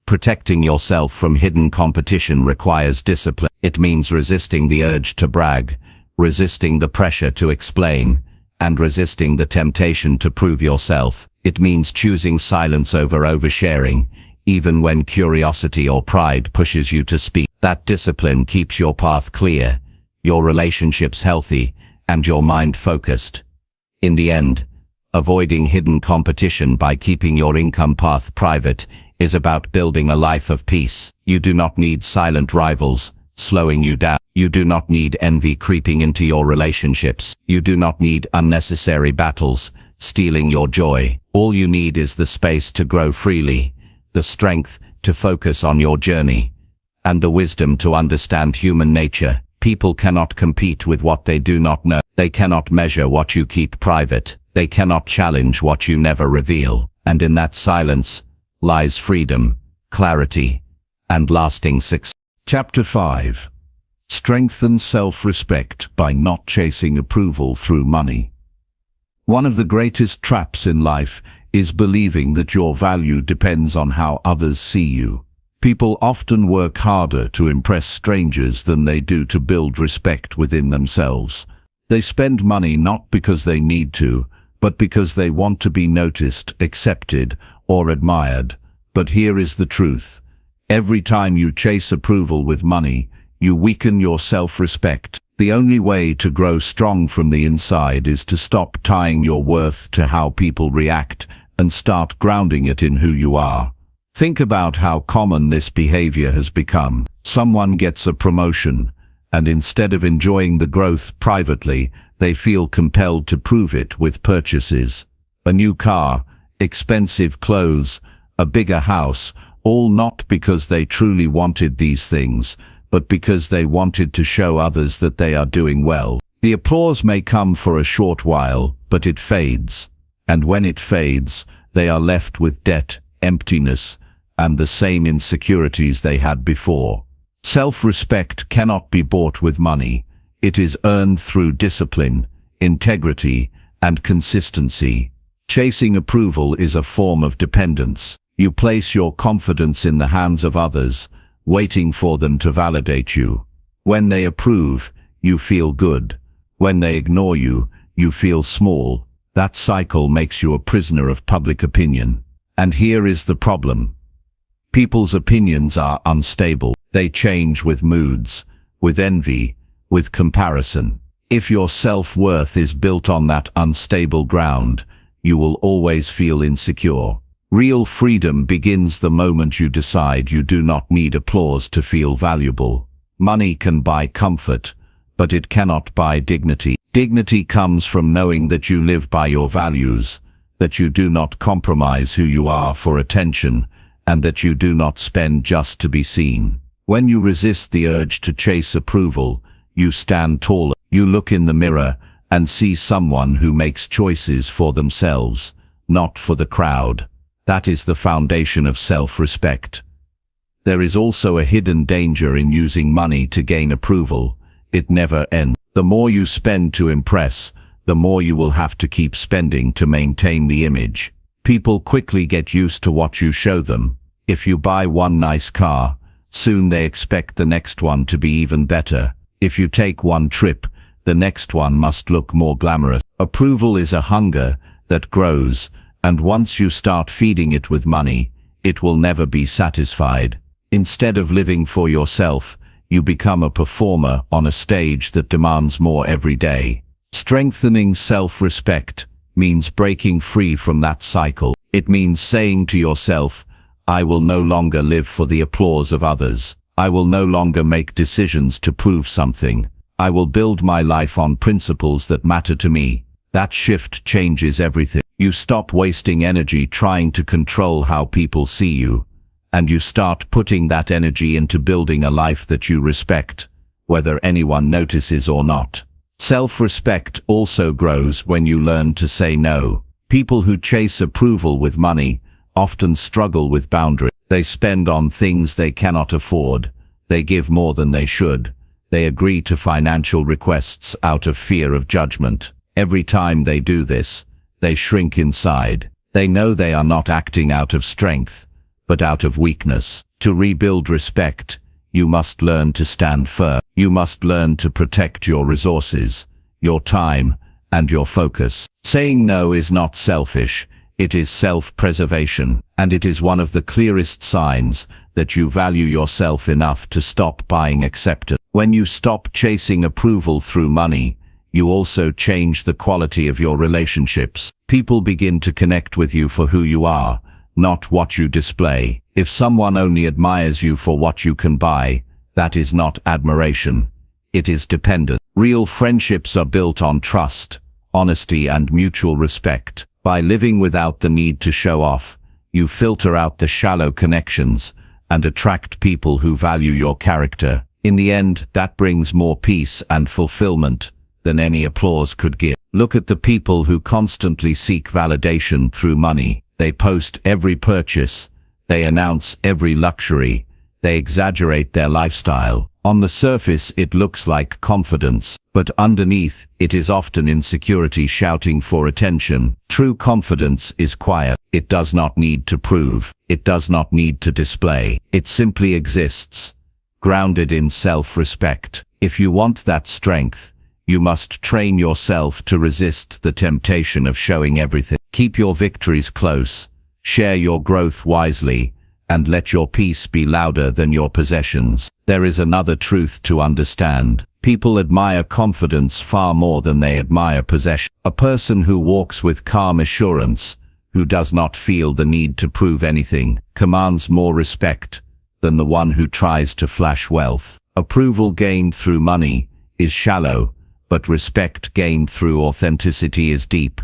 Protecting yourself from hidden competition requires discipline. It means resisting the urge to brag, resisting the pressure to explain, and resisting the temptation to prove yourself. It means choosing silence over oversharing, even when curiosity or pride pushes you to speak. That discipline keeps your path clear, your relationships healthy, and your mind focused. In the end, avoiding hidden competition by keeping your income path private is about building a life of peace. You do not need silent rivals slowing you down. You do not need envy creeping into your relationships. You do not need unnecessary battles stealing your joy. All you need is the space to grow freely, the strength to focus on your journey, and the wisdom to understand human nature. People cannot compete with what they do not know. They cannot measure what you keep private. They cannot challenge what you never reveal. And in that silence lies freedom, clarity, and lasting success. Chapter 5. Strengthen self-respect by not chasing approval through money. One of the greatest traps in life is believing that your value depends on how others see you. People often work harder to impress strangers than they do to build respect within themselves. They spend money not because they need to, but because they want to be noticed, accepted, or admired. But here is the truth. Every time you chase approval with money, you weaken your self-respect. The only way to grow strong from the inside is to stop tying your worth to how people react and start grounding it in who you are. Think about how common this behavior has become. Someone gets a promotion, and instead of enjoying the growth privately, they feel compelled to prove it with purchases. A new car, expensive clothes, a bigger house, all not because they truly wanted these things, but because they wanted to show others that they are doing well. The applause may come for a short while, but it fades. And when it fades, they are left with debt, emptiness, and the same insecurities they had before. Self-respect cannot be bought with money. It is earned through discipline, integrity, and consistency. Chasing approval is a form of dependence. You place your confidence in the hands of others, waiting for them to validate you. When they approve, you feel good. When they ignore you, you feel small. That cycle makes you a prisoner of public opinion. And here is the problem. People's opinions are unstable. They change with moods, with envy, with comparison. If your self-worth is built on that unstable ground, you will always feel insecure. Real freedom begins the moment you decide you do not need applause to feel valuable. Money can buy comfort, but it cannot buy dignity. Dignity comes from knowing that you live by your values, that you do not compromise who you are for attention, and that you do not spend just to be seen. When you resist the urge to chase approval, you stand taller. You look in the mirror and see someone who makes choices for themselves, not for the crowd. That is the foundation of self-respect. There is also a hidden danger in using money to gain approval. It never ends. The more you spend to impress, the more you will have to keep spending to maintain the image. People quickly get used to what you show them. If you buy one nice car, soon they expect the next one to be even better. If you take one trip, the next one must look more glamorous. Approval is a hunger that grows, and once you start feeding it with money, it will never be satisfied. Instead of living for yourself, you become a performer on a stage that demands more every day. Strengthening self-respect means breaking free from that cycle. It means saying to yourself, I will no longer live for the applause of others. I will no longer make decisions to prove something. I will build my life on principles that matter to me. That shift changes everything. You stop wasting energy trying to control how people see you, and you start putting that energy into building a life that you respect, whether anyone notices or not. Self-respect also grows when you learn to say no. People who chase approval with money often struggle with boundaries. They spend on things they cannot afford. They give more than they should. They agree to financial requests out of fear of judgment. Every time they do this, they shrink inside. They know they are not acting out of strength, but out of weakness. To rebuild respect, you must learn to stand firm. You must learn to protect your resources, your time, and your focus. Saying no is not selfish. It is self-preservation, and it is one of the clearest signs that you value yourself enough to stop buying acceptance. When you stop chasing approval through money, you also change the quality of your relationships. People begin to connect with you for who you are, not what you display. If someone only admires you for what you can buy, that is not admiration. It is dependence. Real friendships are built on trust, honesty, and mutual respect. By living without the need to show off, you filter out the shallow connections and attract people who value your character. In the end, that brings more peace and fulfillment than any applause could give. Look at the people who constantly seek validation through money. They post every purchase. They announce every luxury. They exaggerate their lifestyle. On the surface it looks like confidence, but underneath it is often insecurity shouting for attention. True confidence is quiet. It does not need to prove. It does not need to display. It simply exists, grounded in self-respect. If you want that strength, you must train yourself to resist the temptation of showing everything. Keep your victories close, share your growth wisely, and let your peace be louder than your possessions. There is another truth to understand. People admire confidence far more than they admire possession. A person who walks with calm assurance, who does not feel the need to prove anything, commands more respect than the one who tries to flash wealth. Approval gained through money is shallow, but respect gained through authenticity is deep.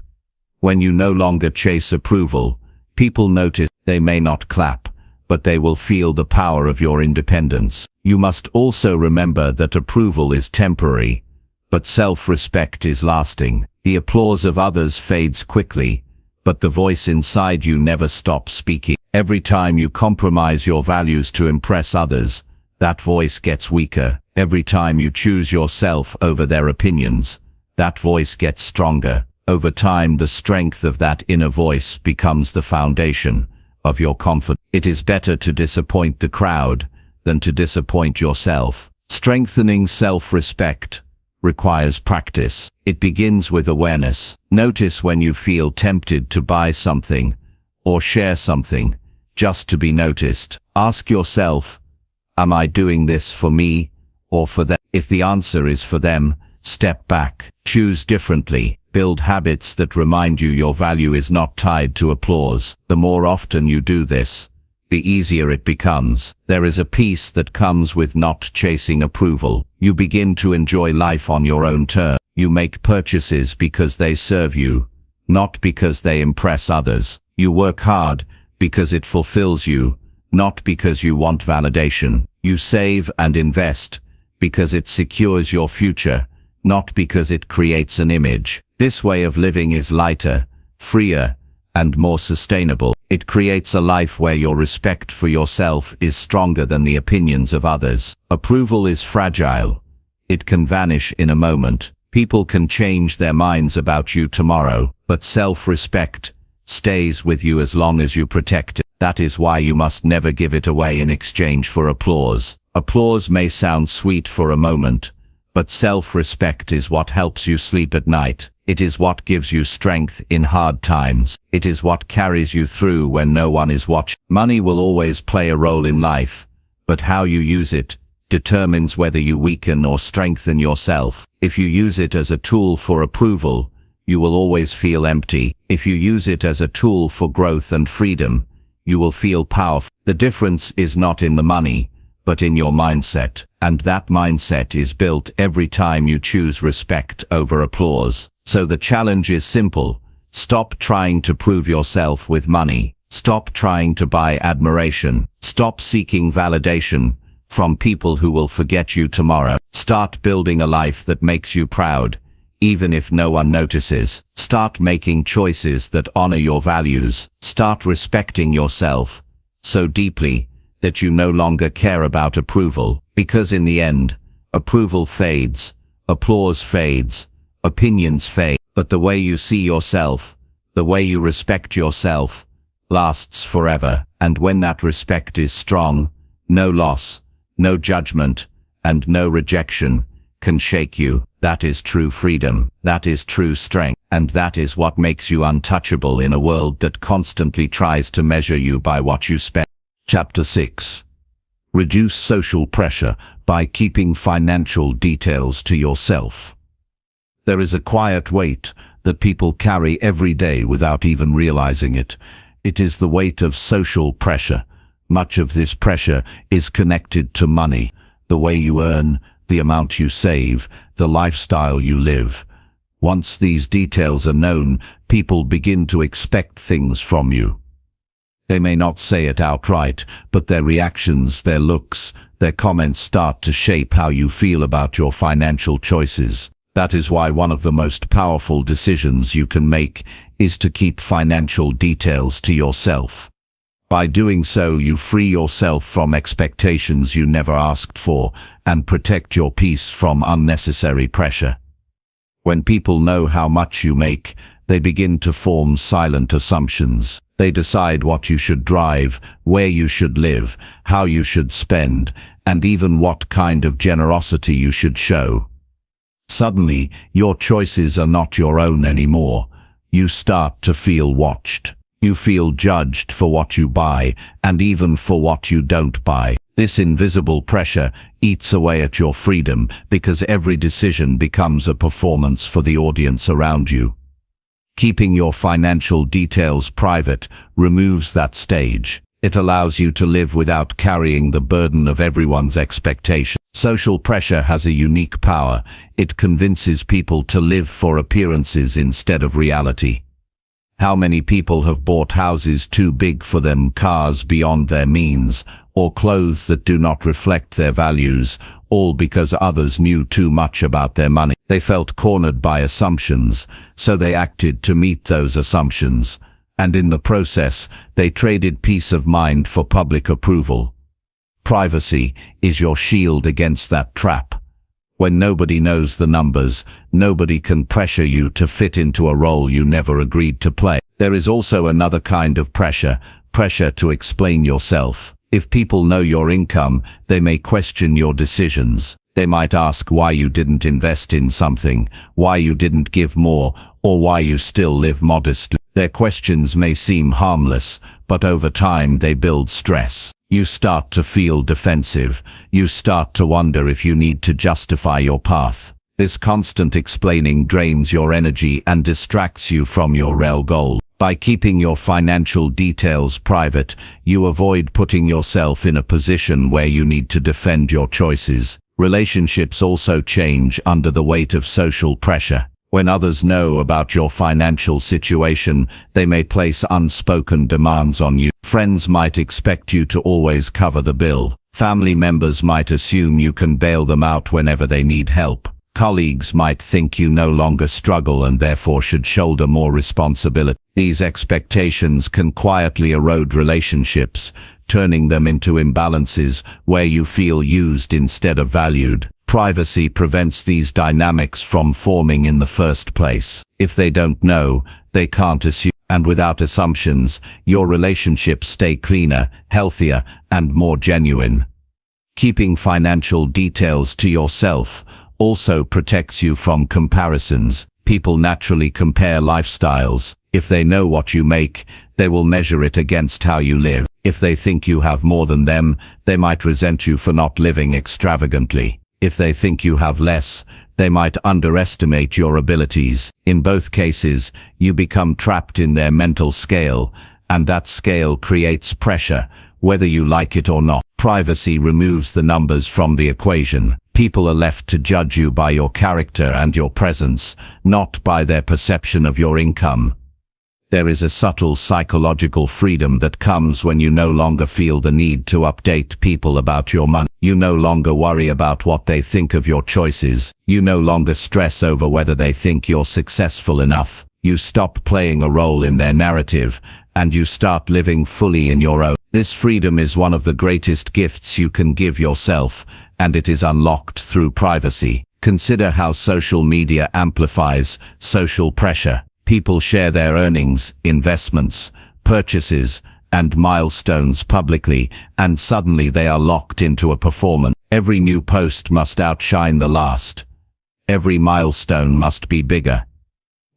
When you no longer chase approval, people notice. They may not clap, but they will feel the power of your independence. You must also remember that approval is temporary, but self-respect is lasting. The applause of others fades quickly, but the voice inside you never stops speaking. Every time you compromise your values to impress others, that voice gets weaker. Every time you choose yourself over their opinions, that voice gets stronger. Over time, the strength of that inner voice becomes the foundation of your confidence. It is better to disappoint the crowd than to disappoint yourself. Strengthening self-respect requires practice. It begins with awareness. Notice when you feel tempted to buy something or share something just to be noticed. Ask yourself, am I doing this for me or for them? If the answer is for them, step back. Choose differently. Build habits that remind you your value is not tied to applause. The more often you do this, the easier it becomes. There is a peace that comes with not chasing approval. You begin to enjoy life on your own terms. You make purchases because they serve you, not because they impress others. You work hard because it fulfills you, not because you want validation. You save and invest because it secures your future, not because it creates an image. This way of living is lighter, freer, and more sustainable. It creates a life where your respect for yourself is stronger than the opinions of others. Approval is fragile. It can vanish in a moment. People can change their minds about you tomorrow, but self-respect stays with you as long as you protect it. That is why you must never give it away in exchange for applause. Applause may sound sweet for a moment, but self-respect is what helps you sleep at night. It is what gives you strength in hard times. It is what carries you through when no one is watching. Money will always play a role in life, but how you use it determines whether you weaken or strengthen yourself. If you use it as a tool for approval, you will always feel empty. If you use it as a tool for growth and freedom, you will feel powerful. The difference is not in the money, but in your mindset. And that mindset is built every time you choose respect over applause. So the challenge is simple. Stop trying to prove yourself with money. Stop trying to buy admiration. Stop seeking validation from people who will forget you tomorrow. Start building a life that makes you proud, even if no one notices. Start making choices that honor your values. Start respecting yourself so deeply that you no longer care about approval. Because in the end, approval fades, applause fades, opinions fade, but the way you see yourself, the way you respect yourself, lasts forever. And when that respect is strong, no loss, no judgment, and no rejection can shake you. That is true freedom. That is true strength. And that is what makes you untouchable in a world that constantly tries to measure you by what you spend. Chapter 6. Reduce social pressure by keeping financial details to yourself. There is a quiet weight that people carry every day without even realizing it. It is the weight of social pressure. Much of this pressure is connected to money, the way you earn, the amount you save, the lifestyle you live. Once these details are known, people begin to expect things from you. They may not say it outright, but their reactions, their looks, their comments start to shape how you feel about your financial choices. That is why one of the most powerful decisions you can make is to keep financial details to yourself. By doing so, you free yourself from expectations you never asked for and protect your peace from unnecessary pressure. When people know how much you make, they begin to form silent assumptions. They decide what you should drive, where you should live, how you should spend, and even what kind of generosity you should show. Suddenly, your choices are not your own anymore. You start to feel watched. You feel judged for what you buy, and even for what you don't buy. This invisible pressure eats away at your freedom because every decision becomes a performance for the audience around you. Keeping your financial details private removes that stage. It allows you to live without carrying the burden of everyone's expectation. Social pressure has a unique power. It convinces people to live for appearances instead of reality. How many people have bought houses too big for them, cars beyond their means, or clothes that do not reflect their values, all because others knew too much about their money. They felt cornered by assumptions, so they acted to meet those assumptions, and in the process, they traded peace of mind for public approval. Privacy is your shield against that trap. When nobody knows the numbers, nobody can pressure you to fit into a role you never agreed to play. There is also another kind of pressure to explain yourself. If people know your income, they may question your decisions. They might ask why you didn't invest in something, why you didn't give more, or why you still live modestly. Their questions may seem harmless, but over time they build stress. You start to feel defensive. You start to wonder if you need to justify your path. This constant explaining drains your energy and distracts you from your real goal. By keeping your financial details private, you avoid putting yourself in a position where you need to defend your choices. Relationships also change under the weight of social pressure. When others know about your financial situation, they may place unspoken demands on you. Friends might expect you to always cover the bill. Family members might assume you can bail them out whenever they need help. Colleagues might think you no longer struggle and therefore should shoulder more responsibility. These expectations can quietly erode relationships, turning them into imbalances where you feel used instead of valued. Privacy prevents these dynamics from forming in the first place. If they don't know, they can't assume. And without assumptions, your relationships stay cleaner, healthier, and more genuine. Keeping financial details to yourself also protects you from comparisons. People naturally compare lifestyles. If they know what you make, they will measure it against how you live. If they think you have more than them, they might resent you for not living extravagantly. If they think you have less, they might underestimate your abilities. In both cases, you become trapped in their mental scale, and that scale creates pressure, whether you like it or not. Privacy removes the numbers from the equation. People are left to judge you by your character and your presence, not by their perception of your income. There is a subtle psychological freedom that comes when you no longer feel the need to update people about your money. You no longer worry about what they think of your choices. You no longer stress over whether they think you're successful enough. You stop playing a role in their narrative, and you start living fully in your own. This freedom is one of the greatest gifts you can give yourself, and it is unlocked through privacy. Consider how social media amplifies social pressure. People share their earnings, investments, purchases, and milestones publicly, and suddenly they are locked into a performance. Every new post must outshine the last. Every milestone must be bigger.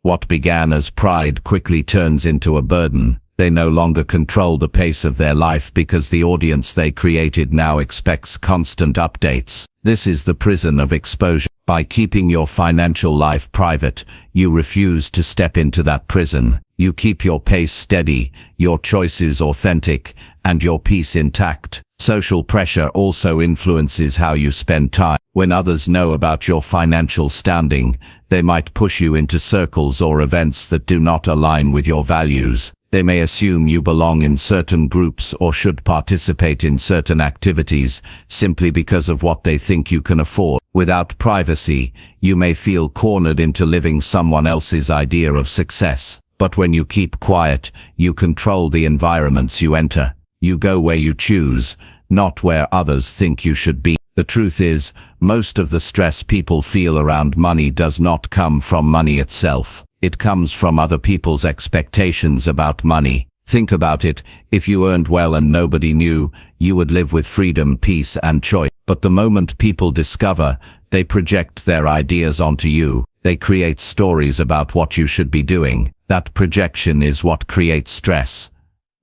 What began as pride quickly turns into a burden. They no longer control the pace of their life because the audience they created now expects constant updates. This is the prison of exposure. By keeping your financial life private, you refuse to step into that prison. You keep your pace steady, your choices authentic, and your peace intact. Social pressure also influences how you spend time. When others know about your financial standing, they might push you into circles or events that do not align with your values. They may assume you belong in certain groups or should participate in certain activities simply because of what they think you can afford. Without privacy, you may feel cornered into living someone else's idea of success. But when you keep quiet, you control the environments you enter. You go where you choose, not where others think you should be. The truth is, most of the stress people feel around money does not come from money itself. It comes from other people's expectations about money. Think about it, if you earned well and nobody knew, you would live with freedom, peace and choice. But the moment people discover, they project their ideas onto you. They create stories about what you should be doing. That projection is what creates stress,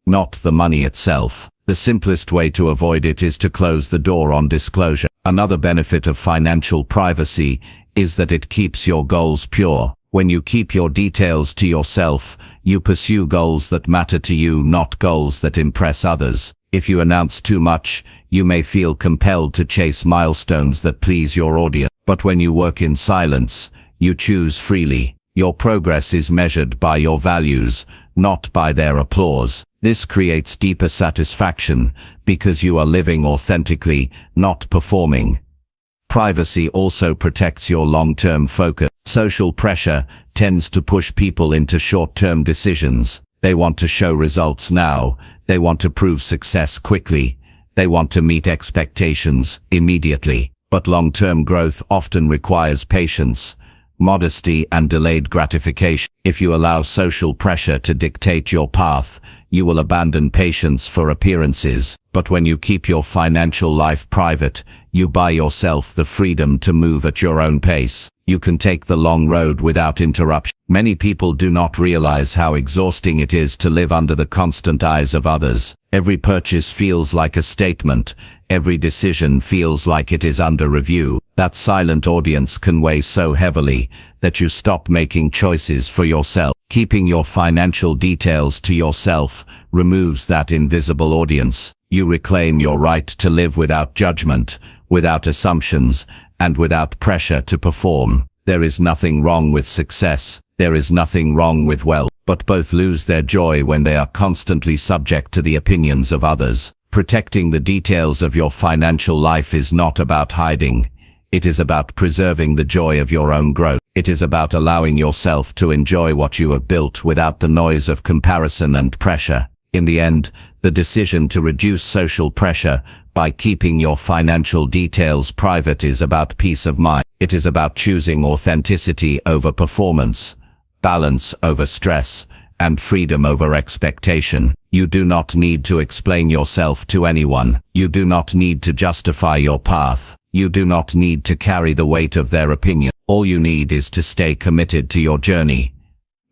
not the money itself. The simplest way to avoid it is to close the door on disclosure. Another benefit of financial privacy is that it keeps your goals pure. When you keep your details to yourself, you pursue goals that matter to you, not goals that impress others. If you announce too much, you may feel compelled to chase milestones that please your audience. But when you work in silence, you choose freely. Your progress is measured by your values, not by their applause. This creates deeper satisfaction because you are living authentically, not performing. Privacy also protects your long-term focus. Social pressure tends to push people into short-term decisions. They want to show results now. They want to prove success quickly. They want to meet expectations immediately. But long-term growth often requires patience, modesty and delayed gratification. If you allow social pressure to dictate your path, you will abandon patience for appearances. But when you keep your financial life private, you buy yourself the freedom to move at your own pace. You can take the long road without interruption. Many people do not realize how exhausting it is to live under the constant eyes of others. Every purchase feels like a statement. Every decision feels like it is under review. That silent audience can weigh so heavily that you stop making choices for yourself. Keeping your financial details to yourself removes that invisible audience. You reclaim your right to live without judgment, without assumptions, and without pressure to perform. There is nothing wrong with success. There is nothing wrong with wealth. But both lose their joy when they are constantly subject to the opinions of others. Protecting the details of your financial life is not about hiding. It is about preserving the joy of your own growth. It is about allowing yourself to enjoy what you have built without the noise of comparison and pressure. In the end, the decision to reduce social pressure by keeping your financial details private is about peace of mind. It is about choosing authenticity over performance, balance over stress, and freedom over expectation. You do not need to explain yourself to anyone. You do not need to justify your path. You do not need to carry the weight of their opinion. All you need is to stay committed to your journey.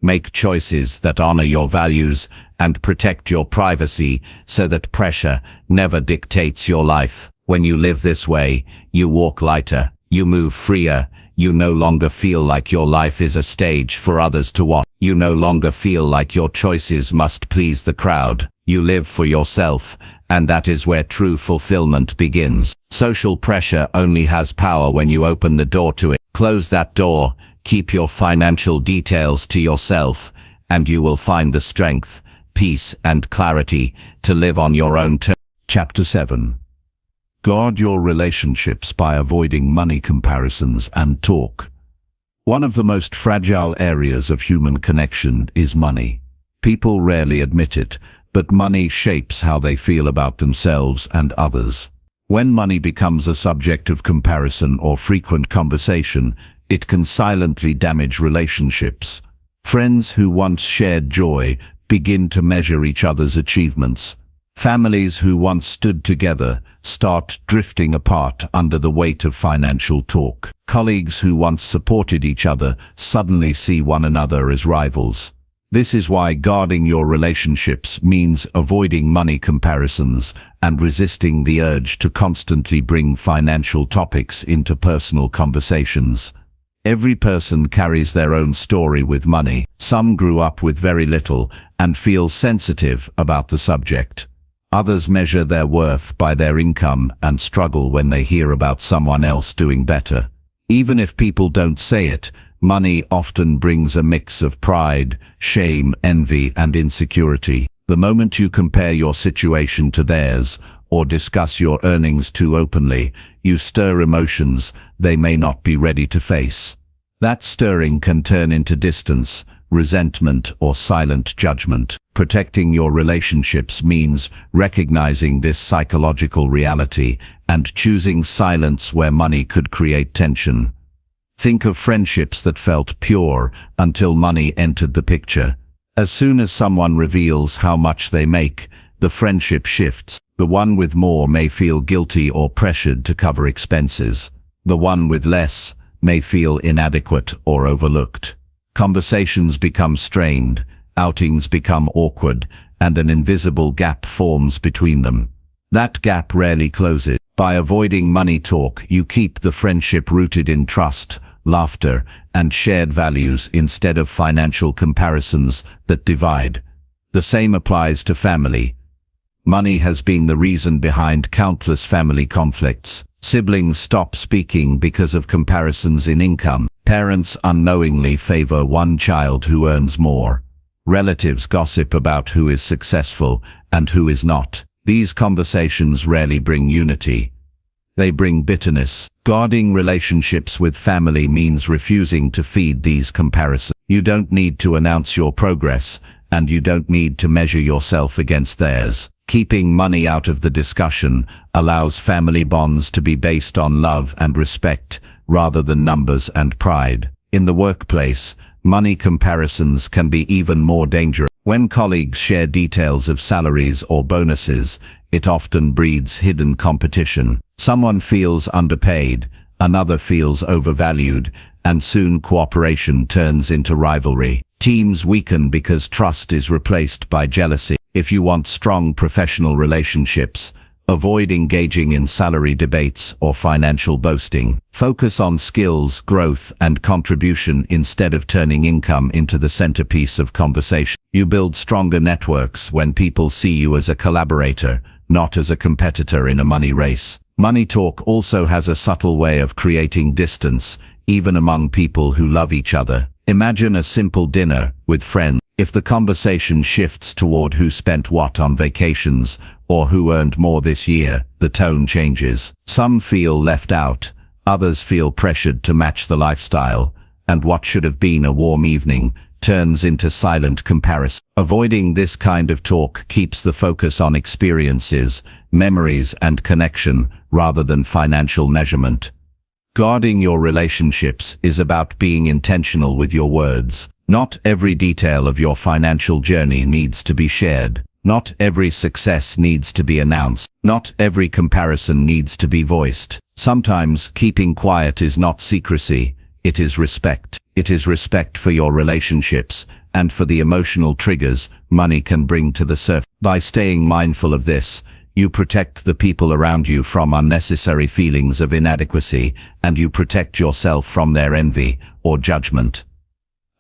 Make choices that honor your values and protect your privacy so that pressure never dictates your life. When you live this way, you walk lighter, you move freer, you no longer feel like your life is a stage for others to watch. You no longer feel like your choices must please the crowd. You live for yourself, and that is where true fulfillment begins. Social pressure only has power when you open the door to it. Close that door, keep your financial details to yourself, and you will find the strength, peace and clarity to live on your own terms. Chapter 7. Guard your relationships by avoiding money comparisons and talk. One of the most fragile areas of human connection is money. People rarely admit it, but money shapes how they feel about themselves and others. When money becomes a subject of comparison or frequent conversation, it can silently damage relationships. Friends who once shared joy begin to measure each other's achievements. Families who once stood together start drifting apart under the weight of financial talk. Colleagues who once supported each other suddenly see one another as rivals. This is why guarding your relationships means avoiding money comparisons and resisting the urge to constantly bring financial topics into personal conversations. Every person carries their own story with money. Some grew up with very little and feel sensitive about the subject. Others measure their worth by their income and struggle when they hear about someone else doing better. Even if people don't say it, money often brings a mix of pride, shame, envy, and insecurity. The moment you compare your situation to theirs or discuss your earnings too openly, you stir emotions they may not be ready to face. That stirring can turn into distance, resentment, or silent judgment. Protecting your relationships means recognizing this psychological reality and choosing silence where money could create tension. Think of friendships that felt pure until money entered the picture. As soon as someone reveals how much they make, the friendship shifts. The one with more may feel guilty or pressured to cover expenses. The one with less may feel inadequate or overlooked. Conversations become strained, outings become awkward, and an invisible gap forms between them. That gap rarely closes. By avoiding money talk, you keep the friendship rooted in trust, laughter, and shared values instead of financial comparisons that divide. The same applies to family. Money has been the reason behind countless family conflicts. Siblings stop speaking because of comparisons in income. Parents unknowingly favor one child who earns more. Relatives gossip about who is successful and who is not. These conversations rarely bring unity. They bring bitterness. Guarding relationships with family means refusing to feed these comparisons. You don't need to announce your progress, and you don't need to measure yourself against theirs. Keeping money out of the discussion allows family bonds to be based on love and respect, rather than numbers and pride. In the workplace, money comparisons can be even more dangerous. When colleagues share details of salaries or bonuses, it often breeds hidden competition. Someone feels underpaid, another feels overvalued, and soon cooperation turns into rivalry. Teams weaken because trust is replaced by jealousy. If you want strong professional relationships, avoid engaging in salary debates or financial boasting. Focus on skills, growth, and contribution instead of turning income into the centerpiece of conversation. You build stronger networks when people see you as a collaborator, not as a competitor in a money race. Money talk also has a subtle way of creating distance, even among people who love each other. Imagine a simple dinner with friends. If the conversation shifts toward who spent what on vacations or who earned more this year, the tone changes. Some feel left out, others feel pressured to match the lifestyle, and what should have been a warm evening turns into silent comparison. Avoiding this kind of talk keeps the focus on experiences, memories, and connection rather than financial measurement. Guarding your relationships is about being intentional with your words. Not every detail of your financial journey needs to be shared. Not every success needs to be announced. Not every comparison needs to be voiced. Sometimes keeping quiet is not secrecy, it is respect. It is respect for your relationships and for the emotional triggers money can bring to the surface. By staying mindful of this, you protect the people around you from unnecessary feelings of inadequacy, and you protect yourself from their envy or judgment.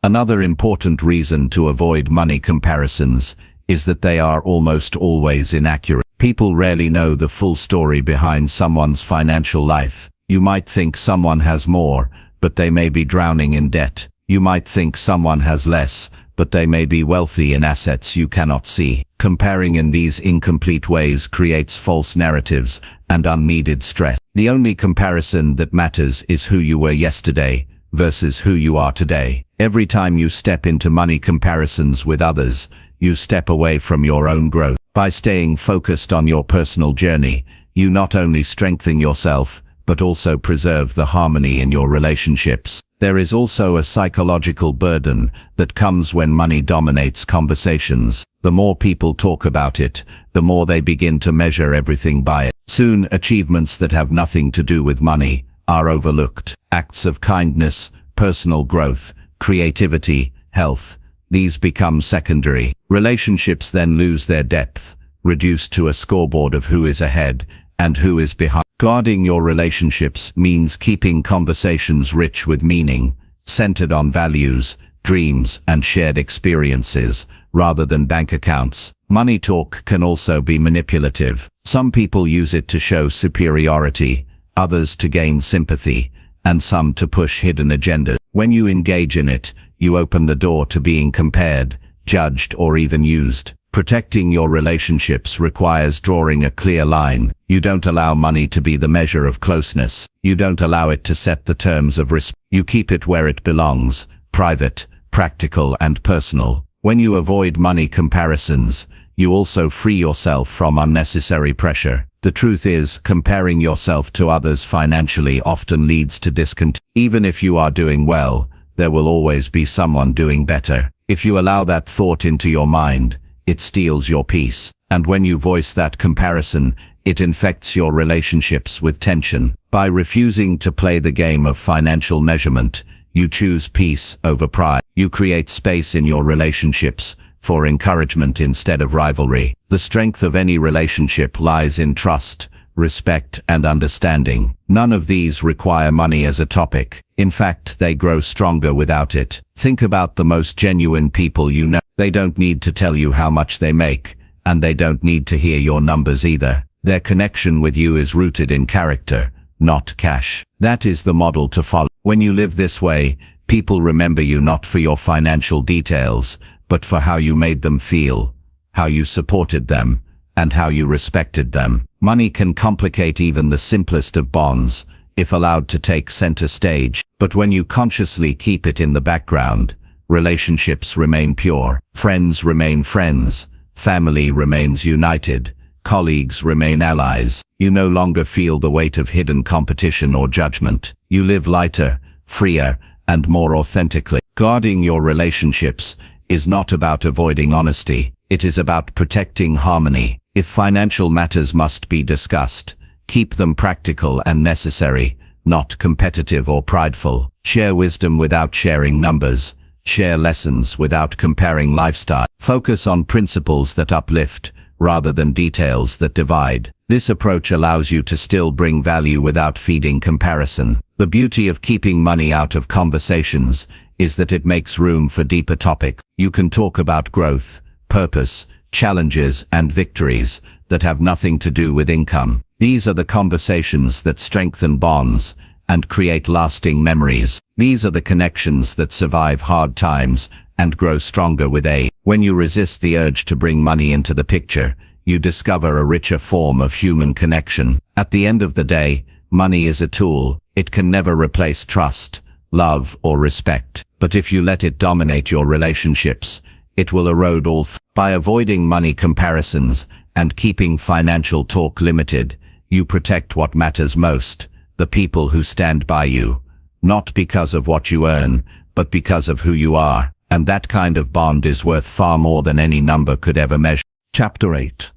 Another important reason to avoid money comparisons is that they are almost always inaccurate. People rarely know the full story behind someone's financial life. You might think someone has more, but they may be drowning in debt. You might think someone has less, but they may be wealthy in assets you cannot see. Comparing in these incomplete ways creates false narratives and unneeded stress. The only comparison that matters is who you were yesterday versus who you are today. Every time you step into money comparisons with others, you step away from your own growth. By staying focused on your personal journey, you not only strengthen yourself, but also preserve the harmony in your relationships. There is also a psychological burden that comes when money dominates conversations. The more people talk about it, the more they begin to measure everything by it. Soon, achievements that have nothing to do with money are overlooked. Acts of kindness, personal growth, creativity, health, these become secondary. Relationships then lose their depth, reduced to a scoreboard of who is ahead and who is behind. Guarding your relationships means keeping conversations rich with meaning, centered on values, dreams, and shared experiences, rather than bank accounts. Money talk can also be manipulative. Some people use it to show superiority, others to gain sympathy, and some to push hidden agendas. When you engage in it, you open the door to being compared, judged, or even used. Protecting your relationships requires drawing a clear line. You don't allow money to be the measure of closeness. You don't allow it to set the terms of respect. You keep it where it belongs, private, practical and personal. When you avoid money comparisons, you also free yourself from unnecessary pressure. The truth is, comparing yourself to others financially often leads to discontent. Even if you are doing well, there will always be someone doing better. If you allow that thought into your mind, it steals your peace. And when you voice that comparison, it infects your relationships with tension. By refusing to play the game of financial measurement, you choose peace over pride. You create space in your relationships for encouragement instead of rivalry. The strength of any relationship lies in trust, respect, and understanding. None of these require money as a topic. In fact, they grow stronger without it. Think about the most genuine people you know. They don't need to tell you how much they make, and they don't need to hear your numbers either. Their connection with you is rooted in character, not cash. That is the model to follow. When you live this way, people remember you not for your financial details, but for how you made them feel, how you supported them, and how you respected them. Money can complicate even the simplest of bonds, if allowed to take center stage. But when you consciously keep it in the background, relationships remain pure, friends remain friends, family remains united, colleagues remain allies. You no longer feel the weight of hidden competition or judgment. You live lighter, freer, and more authentically. Guarding your relationships is not about avoiding honesty. It is about protecting harmony. If financial matters must be discussed, keep them practical and necessary, not competitive or prideful. Share wisdom without sharing numbers. Share lessons without comparing lifestyle. Focus on principles that uplift, rather than details that divide. This approach allows you to still bring value without feeding comparison. The beauty of keeping money out of conversations is that it makes room for deeper topics. You can talk about growth, purpose, challenges, and victories that have nothing to do with income. These are the conversations that strengthen bonds and create lasting memories. These are the connections that survive hard times and grow stronger with age. When you resist the urge to bring money into the picture, you discover a richer form of human connection. At the end of the day, money is a tool. It can never replace trust, love, or respect. But if you let it dominate your relationships, it will erode all. By avoiding money comparisons and keeping financial talk limited, you protect what matters most, the people who stand by you. Not because of what you earn, but because of who you are. And that kind of bond is worth far more than any number could ever measure. Chapter 8.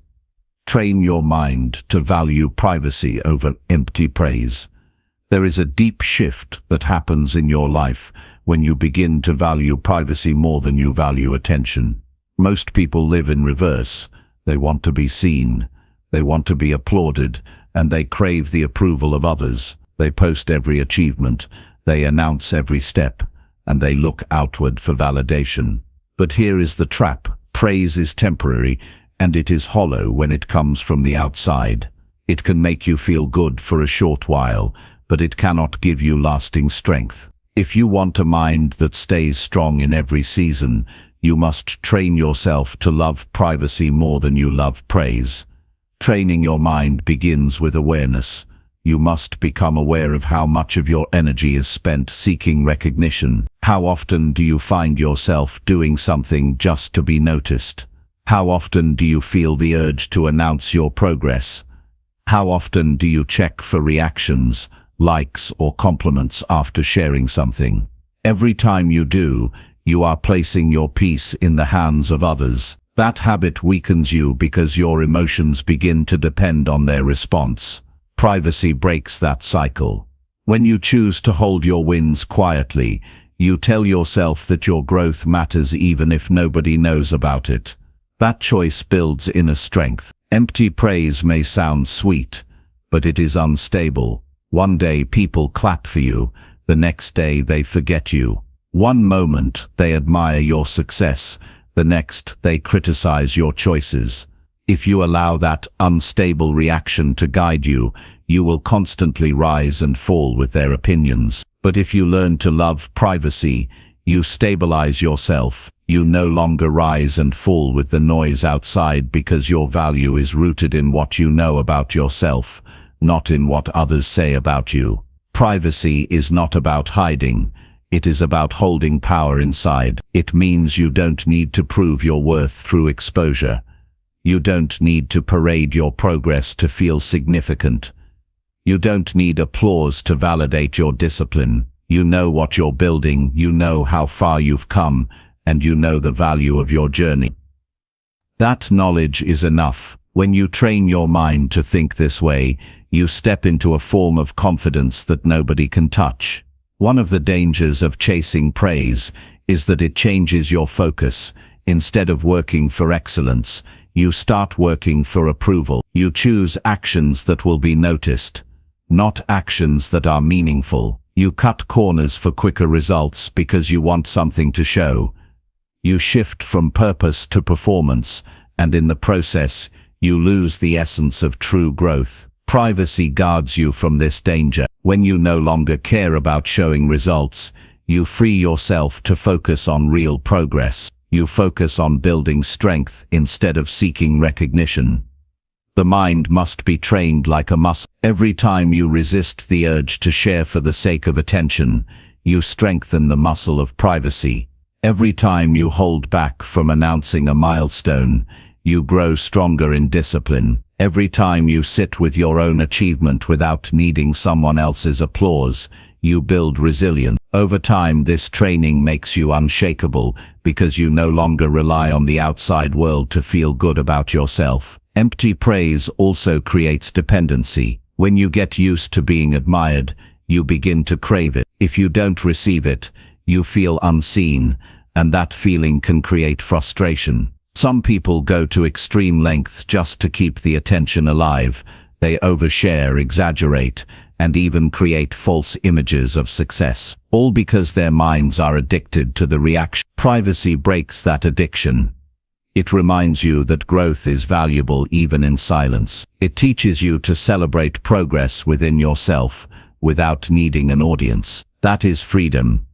Train your mind to value privacy over empty praise. There is a deep shift that happens in your life when you begin to value privacy more than you value attention. Most people live in reverse. They want to be seen, they want to be applauded, and they crave the approval of others. They post every achievement, they announce every step, and they look outward for validation. But here is the trap. Praise is temporary, and it is hollow when it comes from the outside. It can make you feel good for a short while, but it cannot give you lasting strength. If you want a mind that stays strong in every season, you must train yourself to love privacy more than you love praise. Training your mind begins with awareness. You must become aware of how much of your energy is spent seeking recognition. How often do you find yourself doing something just to be noticed? How often do you feel the urge to announce your progress? How often do you check for reactions, likes, or compliments after sharing something? Every time you do, you are placing your peace in the hands of others. That habit weakens you because your emotions begin to depend on their response. Privacy breaks that cycle. When you choose to hold your wins quietly, you tell yourself that your growth matters even if nobody knows about it. That choice builds inner strength. Empty praise may sound sweet, but it is unstable. One day people clap for you, the next day they forget you. One moment they admire your success, the next they criticize your choices. If you allow that unstable reaction to guide you, you will constantly rise and fall with their opinions. But if you learn to love privacy, you stabilize yourself. You no longer rise and fall with the noise outside because your value is rooted in what you know about yourself, not in what others say about you. Privacy is not about hiding. It is about holding power inside. It means you don't need to prove your worth through exposure. You don't need to parade your progress to feel significant. You don't need applause to validate your discipline. You know what you're building, you know how far you've come, and you know the value of your journey. That knowledge is enough. When you train your mind to think this way, you step into a form of confidence that nobody can touch. One of the dangers of chasing praise is that it changes your focus. Instead of working for excellence, you start working for approval. You choose actions that will be noticed, not actions that are meaningful. You cut corners for quicker results because you want something to show. You shift from purpose to performance, and in the process, you lose the essence of true growth. Privacy guards you from this danger. When you no longer care about showing results, you free yourself to focus on real progress. You focus on building strength instead of seeking recognition. The mind must be trained like a muscle. Every time you resist the urge to share for the sake of attention, you strengthen the muscle of privacy. Every time you hold back from announcing a milestone, you grow stronger in discipline. Every time you sit with your own achievement without needing someone else's applause, you build resilience. Over time, this training makes you unshakable because you no longer rely on the outside world to feel good about yourself. Empty praise also creates dependency. When you get used to being admired, you begin to crave it. If you don't receive it, you feel unseen, and that feeling can create frustration. Some people go to extreme lengths just to keep the attention alive. They overshare, exaggerate, and even create false images of success, all because their minds are addicted to the reaction. Privacy breaks that addiction. It reminds you that growth is valuable even in silence. It teaches you to celebrate progress within yourself without needing an audience. That is freedom.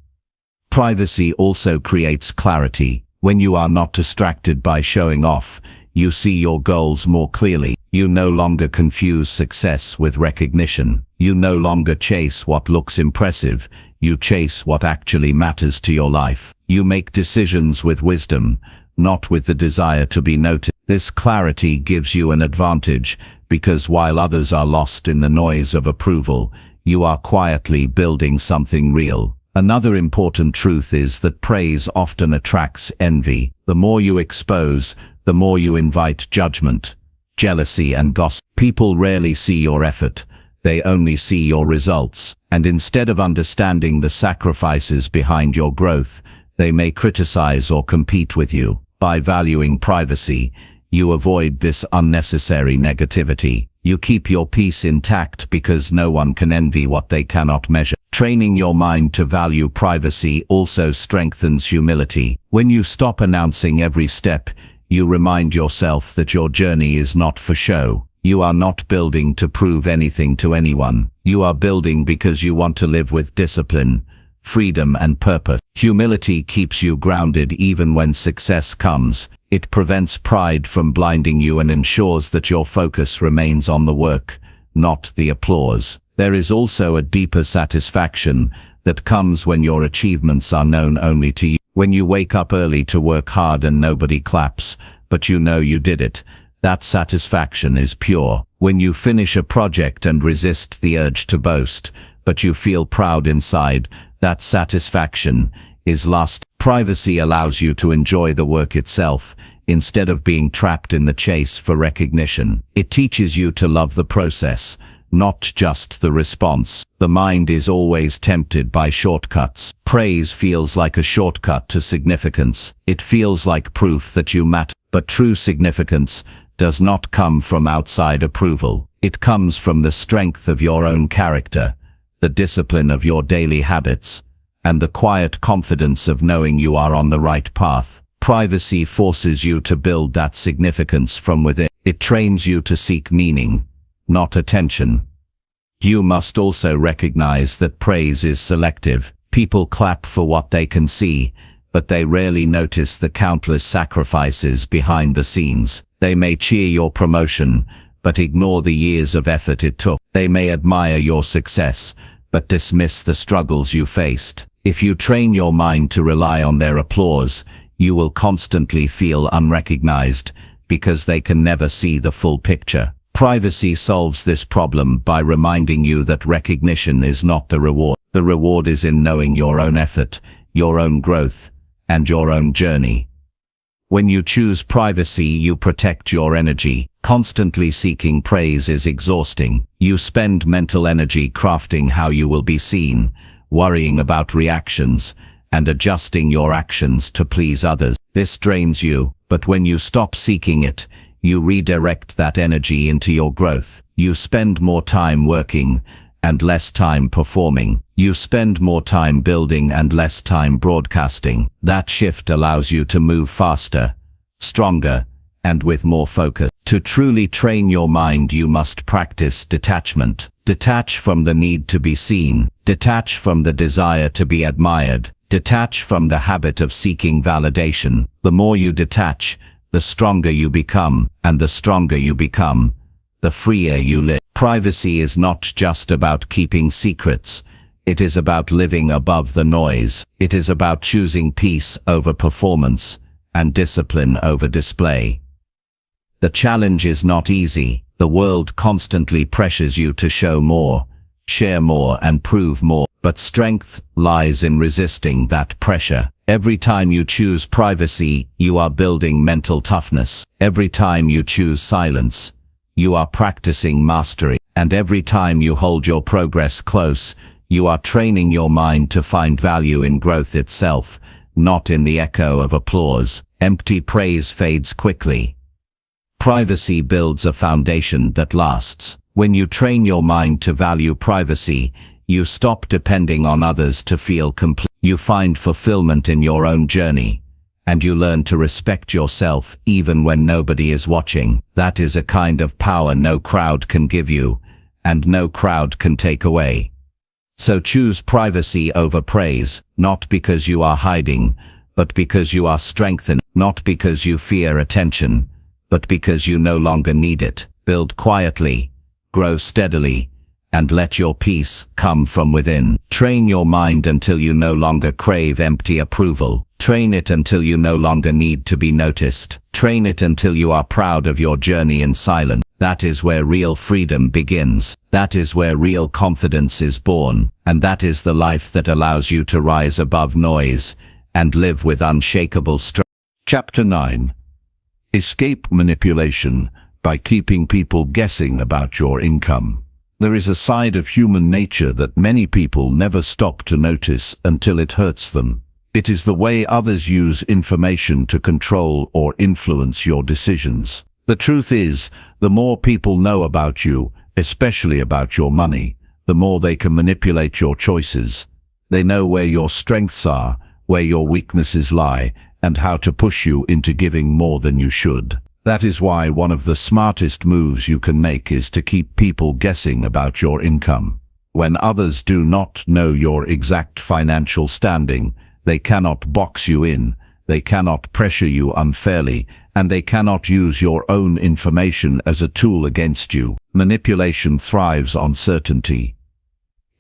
Privacy also creates clarity. When you are not distracted by showing off, you see your goals more clearly. You no longer confuse success with recognition. You no longer chase what looks impressive. You chase what actually matters to your life. You make decisions with wisdom, not with the desire to be noticed. This clarity gives you an advantage because while others are lost in the noise of approval, you are quietly building something real. Another important truth is that praise often attracts envy. The more you expose, the more you invite judgment, jealousy, and gossip. People rarely see your effort. They only see your results. And instead of understanding the sacrifices behind your growth, they may criticize or compete with you. By valuing privacy, you avoid this unnecessary negativity. You keep your peace intact because no one can envy what they cannot measure. Training your mind to value privacy also strengthens humility. When you stop announcing every step, you remind yourself that your journey is not for show. You are not building to prove anything to anyone. You are building because you want to live with discipline, freedom, and purpose. Humility keeps you grounded even when success comes. It prevents pride from blinding you and ensures that your focus remains on the work, not the applause. There is also a deeper satisfaction that comes when your achievements are known only to you. When you wake up early to work hard and nobody claps, but you know you did it, that satisfaction is pure. When you finish a project and resist the urge to boast, but you feel proud inside, that satisfaction is lust. Privacy allows you to enjoy the work itself, instead of being trapped in the chase for recognition. It teaches you to love the process, not just the response. The mind is always tempted by shortcuts. Praise feels like a shortcut to significance. It feels like proof that you matter. But true significance does not come from outside approval. It comes from the strength of your own character, the discipline of your daily habits, and the quiet confidence of knowing you are on the right path. Privacy forces you to build that significance from within. It trains you to seek meaning, not attention. You must also recognize that praise is selective. People clap for what they can see, but they rarely notice the countless sacrifices behind the scenes. They may cheer your promotion, but ignore the years of effort it took. They may admire your success, but dismiss the struggles you faced. If you train your mind to rely on their applause, you will constantly feel unrecognized because they can never see the full picture. Privacy solves this problem by reminding you that recognition is not the reward. The reward is in knowing your own effort, your own growth, and your own journey. When you choose privacy, you protect your energy. Constantly seeking praise is exhausting. You spend mental energy crafting how you will be seen, worrying about reactions, and adjusting your actions to please others. This drains you, but when you stop seeking it, you redirect that energy into your growth. You spend more time working and less time performing. You spend more time building and less time broadcasting. That shift allows you to move faster, stronger, and with more focus. To truly train your mind, you must practice detachment. Detach from the need to be seen. Detach from the desire to be admired. Detach from the habit of seeking validation. The more you detach, the stronger you become, and the stronger you become, the freer you live. Privacy is not just about keeping secrets. It is about living above the noise. It is about choosing peace over performance and discipline over display. The challenge is not easy. The world constantly pressures you to show more, share more, and prove more. But strength lies in resisting that pressure. Every time you choose privacy, you are building mental toughness. Every time you choose silence, you are practicing mastery. And every time you hold your progress close, you are training your mind to find value in growth itself, not in the echo of applause. Empty praise fades quickly. Privacy builds a foundation that lasts. When you train your mind to value privacy, you stop depending on others to feel complete. You find fulfillment in your own journey, and you learn to respect yourself even when nobody is watching. That is a kind of power no crowd can give you, and no crowd can take away. So choose privacy over praise, not because you are hiding, but because you are strengthened. Not because you fear attention, but because you no longer need it. Build quietly, grow steadily, and let your peace come from within. Train your mind until you no longer crave empty approval. Train it until you no longer need to be noticed. Train it until you are proud of your journey in silence. That is where real freedom begins. That is where real confidence is born. And that is the life that allows you to rise above noise and live with unshakable strength. Chapter 9. Escape manipulation by keeping people guessing about your income. There is a side of human nature that many people never stop to notice until it hurts them. It is the way others use information to control or influence your decisions. The truth is, the more people know about you, especially about your money, the more they can manipulate your choices. They know where your strengths are, where your weaknesses lie, and how to push you into giving more than you should. That is why one of the smartest moves you can make is to keep people guessing about your income. When others do not know your exact financial standing, they cannot box you in, they cannot pressure you unfairly, and they cannot use your own information as a tool against you. Manipulation thrives on certainty.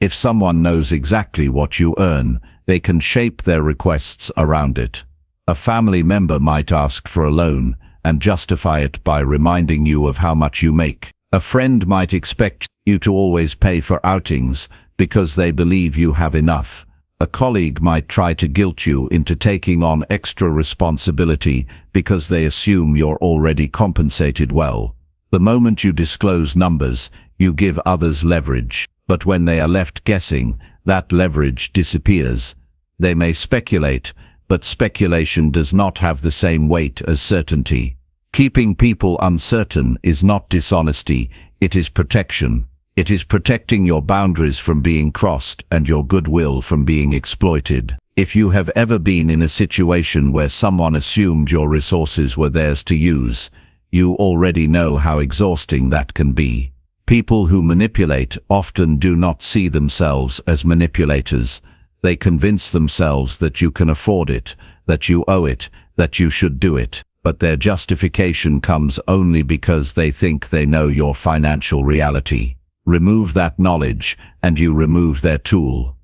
If someone knows exactly what you earn, they can shape their requests around it. A family member might ask for a loan and justify it by reminding you of how much you make. A friend might expect you to always pay for outings because they believe you have enough. A colleague might try to guilt you into taking on extra responsibility because they assume you're already compensated well. The moment you disclose numbers, you give others leverage. But when they are left guessing, that leverage disappears. They may speculate, but speculation does not have the same weight as certainty. Keeping people uncertain is not dishonesty, it is protection. It is protecting your boundaries from being crossed and your goodwill from being exploited. If you have ever been in a situation where someone assumed your resources were theirs to use, you already know how exhausting that can be. People who manipulate often do not see themselves as manipulators. They convince themselves that you can afford it, that you owe it, that you should do it. But their justification comes only because they think they know your financial reality. Remove that knowledge, and you remove their tool.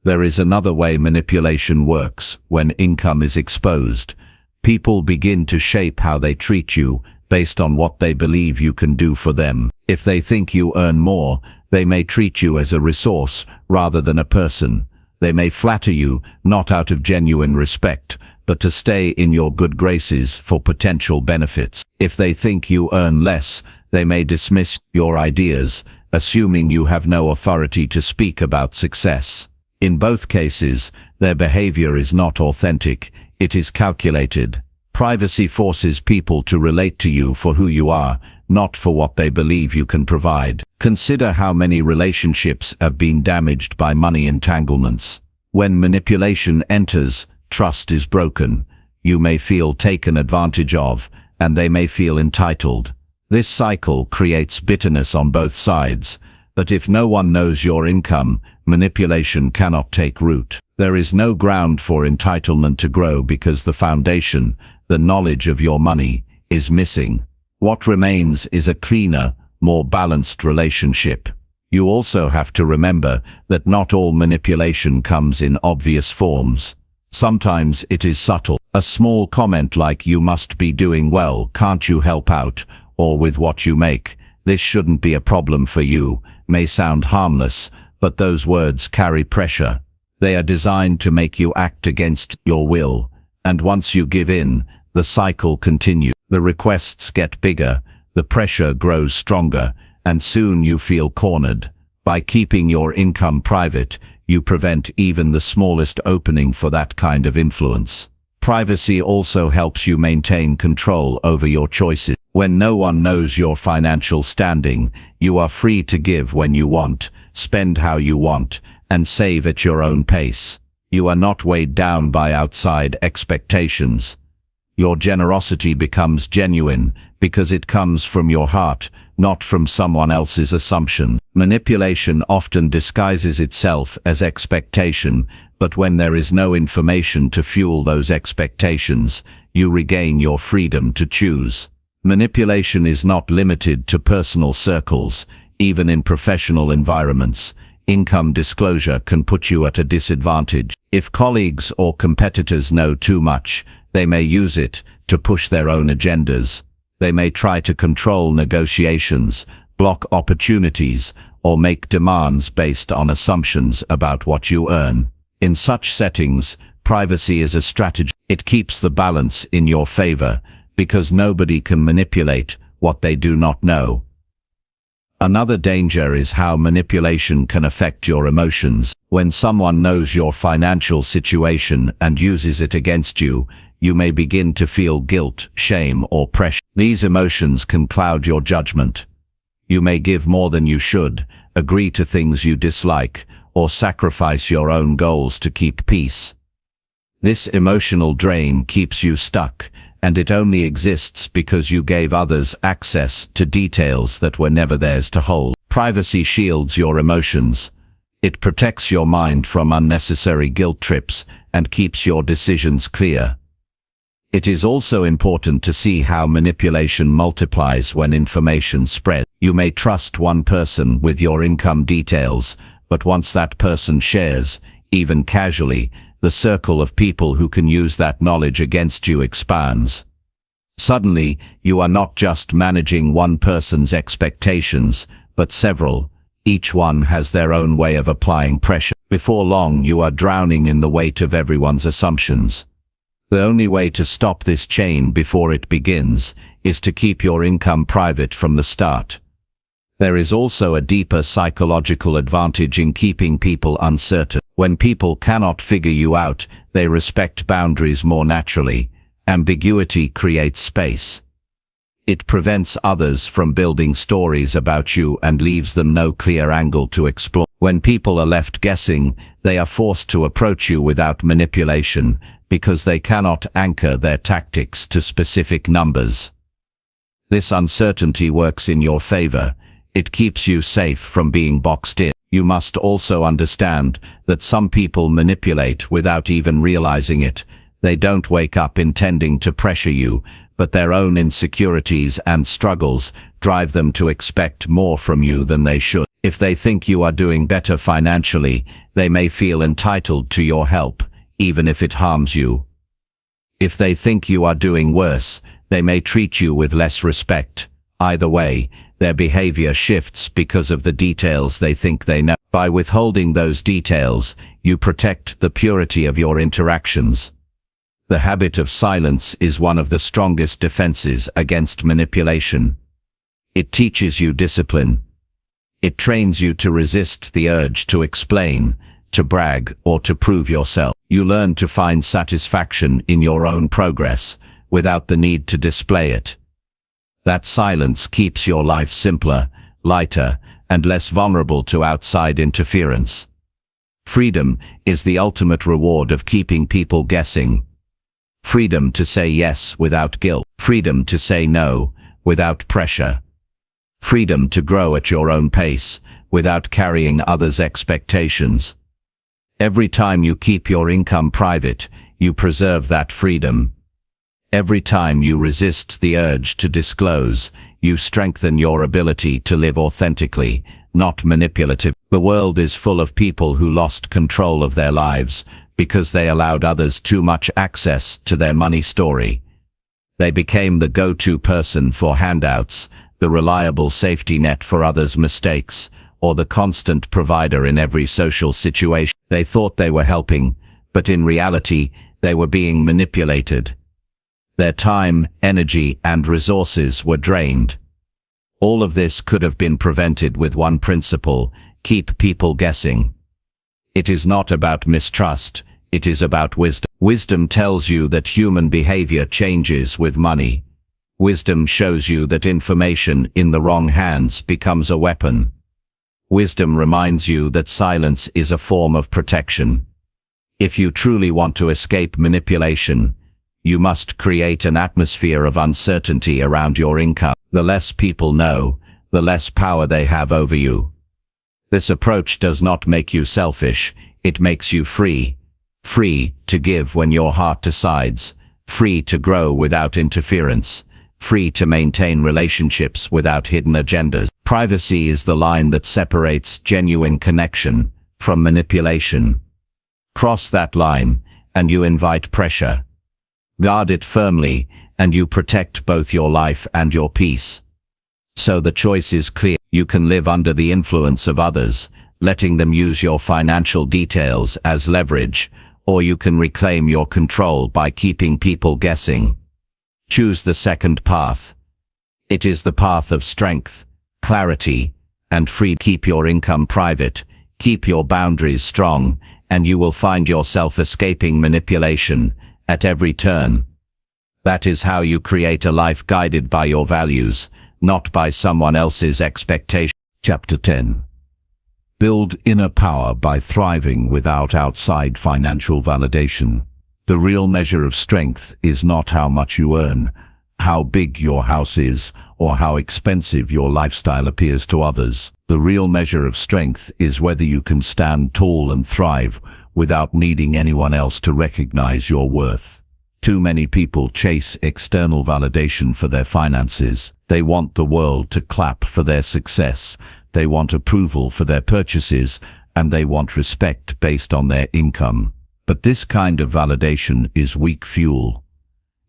There is another way manipulation works when income is exposed. People begin to shape how they treat you based on what they believe you can do for them. If they think you earn more, they may treat you as a resource rather than a person. They may flatter you, not out of genuine respect, but to stay in your good graces for potential benefits. If they think you earn less, they may dismiss your ideas, assuming you have no authority to speak about success. In both cases, their behavior is not authentic, it is calculated. Privacy forces people to relate to you for who you are, not for what they believe you can provide. Consider how many relationships have been damaged by money entanglements. When manipulation enters, trust is broken. You may feel taken advantage of, and they may feel entitled. This cycle creates bitterness on both sides, but if no one knows your income, manipulation cannot take root. There is no ground for entitlement to grow because the foundation, the knowledge of your money, is missing. What remains is a cleaner, more balanced relationship. You also have to remember that not all manipulation comes in obvious forms. Sometimes it is subtle. A small comment like "you must be doing well, can't you help out?" or "with what you make, this shouldn't be a problem for you," may sound harmless, but those words carry pressure. They are designed to make you act against your will, and once you give in, the cycle continues. The requests get bigger, the pressure grows stronger, and soon you feel cornered. By keeping your income private, you prevent even the smallest opening for that kind of influence. Privacy also helps you maintain control over your choices. When no one knows your financial standing, you are free to give when you want, spend how you want, and save at your own pace. You are not weighed down by outside expectations. Your generosity becomes genuine because it comes from your heart, not from someone else's assumptions. Manipulation often disguises itself as expectation, but when there is no information to fuel those expectations, you regain your freedom to choose. Manipulation is not limited to personal circles. Even in professional environments, income disclosure can put you at a disadvantage. If colleagues or competitors know too much, they may use it to push their own agendas. They may try to control negotiations, block opportunities, or make demands based on assumptions about what you earn. In such settings, privacy is a strategy. It keeps the balance in your favor, because nobody can manipulate what they do not know. Another danger is how manipulation can affect your emotions. When someone knows your financial situation and uses it against you, you may begin to feel guilt, shame, or pressure. These emotions can cloud your judgment. You may give more than you should, agree to things you dislike, or sacrifice your own goals to keep peace. This emotional drain keeps you stuck, and it only exists because you gave others access to details that were never theirs to hold. Privacy shields your emotions. It protects your mind from unnecessary guilt trips and keeps your decisions clear. It is also important to see how manipulation multiplies when information spreads. You may trust one person with your income details, but once that person shares, even casually, the circle of people who can use that knowledge against you expands. Suddenly, you are not just managing one person's expectations, but several. Each one has their own way of applying pressure. Before long, you are drowning in the weight of everyone's assumptions. The only way to stop this chain before it begins is to keep your income private from the start. There is also a deeper psychological advantage in keeping people uncertain. When people cannot figure you out, they respect boundaries more naturally. Ambiguity creates space. It prevents others from building stories about you and leaves them no clear angle to explore. When people are left guessing, they are forced to approach you without manipulation, because they cannot anchor their tactics to specific numbers. This uncertainty works in your favor. It keeps you safe from being boxed in. You must also understand that some people manipulate without even realizing it. They don't wake up intending to pressure you, but their own insecurities and struggles drive them to expect more from you than they should. If they think you are doing better financially, they may feel entitled to your help, even if it harms you. If they think you are doing worse, they may treat you with less respect. Either way, their behavior shifts because of the details they think they know. By withholding those details, you protect the purity of your interactions. The habit of silence is one of the strongest defenses against manipulation. It teaches you discipline. It trains you to resist the urge to explain, to brag, or to prove yourself. You learn to find satisfaction in your own progress, without the need to display it. That silence keeps your life simpler, lighter, and less vulnerable to outside interference. Freedom is the ultimate reward of keeping people guessing. Freedom to say yes without guilt. Freedom to say no without pressure. Freedom to grow at your own pace without carrying others' expectations. Every time you keep your income private, you preserve that freedom. Every time you resist the urge to disclose, you strengthen your ability to live authentically, not manipulative. The world is full of people who lost control of their lives because they allowed others too much access to their money story. They became the go-to person for handouts, the reliable safety net for others' mistakes, or the constant provider in every social situation. They thought they were helping, but in reality, they were being manipulated. Their time, energy, and resources were drained. All of this could have been prevented with one principle: keep people guessing. It is not about mistrust, it is about wisdom. Wisdom tells you that human behavior changes with money. Wisdom shows you that information in the wrong hands becomes a weapon. Wisdom reminds you that silence is a form of protection. If you truly want to escape manipulation, you must create an atmosphere of uncertainty around your income. The less people know, the less power they have over you. This approach does not make you selfish, it makes you free. Free to give when your heart decides, free to grow without interference, free to maintain relationships without hidden agendas. Privacy is the line that separates genuine connection from manipulation. Cross that line, and you invite pressure. Guard it firmly, and you protect both your life and your peace. So the choice is clear. You can live under the influence of others, letting them use your financial details as leverage, or you can reclaim your control by keeping people guessing. Choose the second path. It is the path of strength, clarity, and freedom. Keep your income private, keep your boundaries strong, and you will find yourself escaping manipulation at every turn. That is how you create a life guided by your values, not by someone else's expectation. Chapter 10. Build inner power by thriving without outside financial validation. The real measure of strength is not how much you earn, how big your house is, or how expensive your lifestyle appears to others. The real measure of strength is whether you can stand tall and thrive without needing anyone else to recognize your worth. Too many people chase external validation for their finances. They want the world to clap for their success. They want approval for their purchases, and they want respect based on their income. But this kind of validation is weak fuel.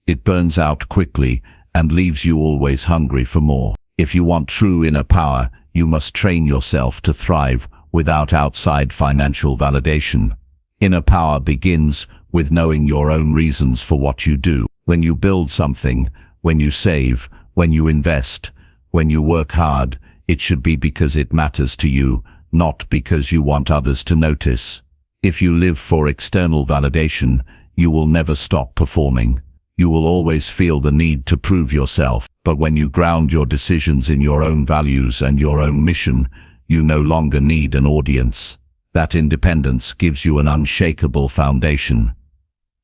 It burns out quickly and leaves you always hungry for more. If you want true inner power, you must train yourself to thrive without outside financial validation. Inner power begins with knowing your own reasons for what you do. When you build something, when you save, when you invest, when you work hard, it should be because it matters to you, not because you want others to notice. If you live for external validation, you will never stop performing. You will always feel the need to prove yourself. But when you ground your decisions in your own values and your own mission, you no longer need an audience. That independence gives you an unshakable foundation.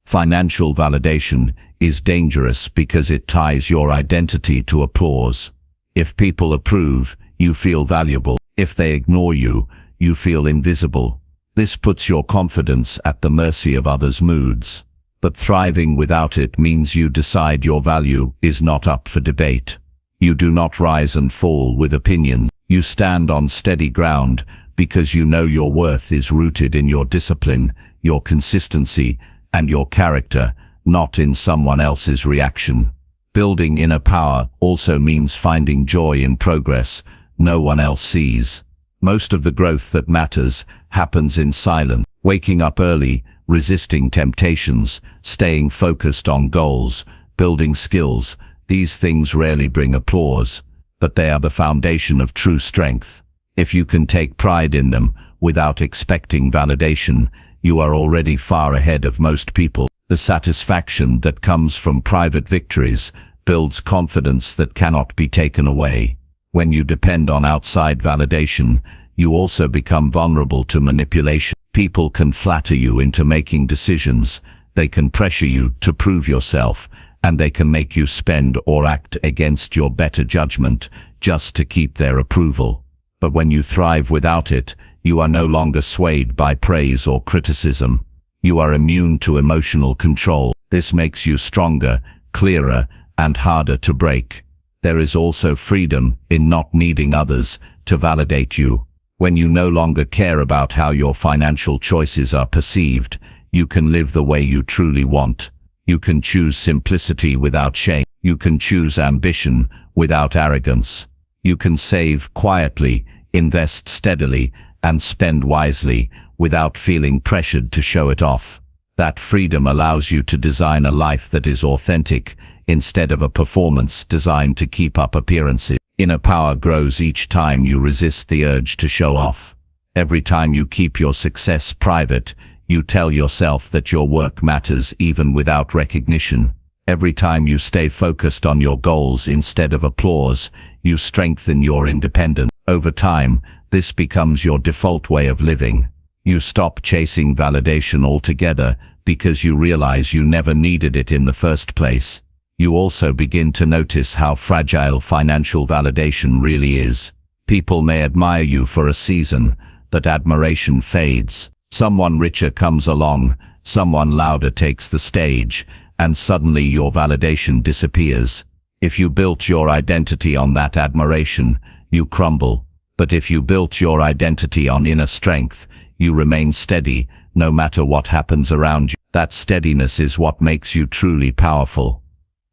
Financial validation is dangerous because it ties your identity to applause. If people approve, you feel valuable. If they ignore you, you feel invisible. This puts your confidence at the mercy of others' moods. But thriving without it means you decide your value is not up for debate. You do not rise and fall with opinions. You stand on steady ground because you know your worth is rooted in your discipline, your consistency, and your character, not in someone else's reaction. Building inner power also means finding joy in progress no one else sees. Most of the growth that matters happens in silence. Waking up early, resisting temptations, staying focused on goals, building skills, these things rarely bring applause, but they are the foundation of true strength. If you can take pride in them without expecting validation, you are already far ahead of most people. The satisfaction that comes from private victories builds confidence that cannot be taken away. When you depend on outside validation, you also become vulnerable to manipulation. People can flatter you into making decisions, they can pressure you to prove yourself, and they can make you spend or act against your better judgment just to keep their approval. But when you thrive without it, you are no longer swayed by praise or criticism. You are immune to emotional control. This makes you stronger, clearer, and harder to break. There is also freedom in not needing others to validate you. When you no longer care about how your financial choices are perceived, you can live the way you truly want. You can choose simplicity without shame. You can choose ambition without arrogance. You can save quietly, invest steadily, and spend wisely without feeling pressured to show it off. That freedom allows you to design a life that is authentic instead of a performance designed to keep up appearances. Inner power grows each time you resist the urge to show off. Every time you keep your success private, you tell yourself that your work matters even without recognition. Every time you stay focused on your goals instead of applause, you strengthen your independence. Over time, this becomes your default way of living. You stop chasing validation altogether because you realize you never needed it in the first place. You also begin to notice how fragile financial validation really is. People may admire you for a season, but admiration fades. Someone richer comes along, someone louder takes the stage, and suddenly your validation disappears. If you built your identity on that admiration, you crumble. But if you built your identity on inner strength, you remain steady, no matter what happens around you. That steadiness is what makes you truly powerful.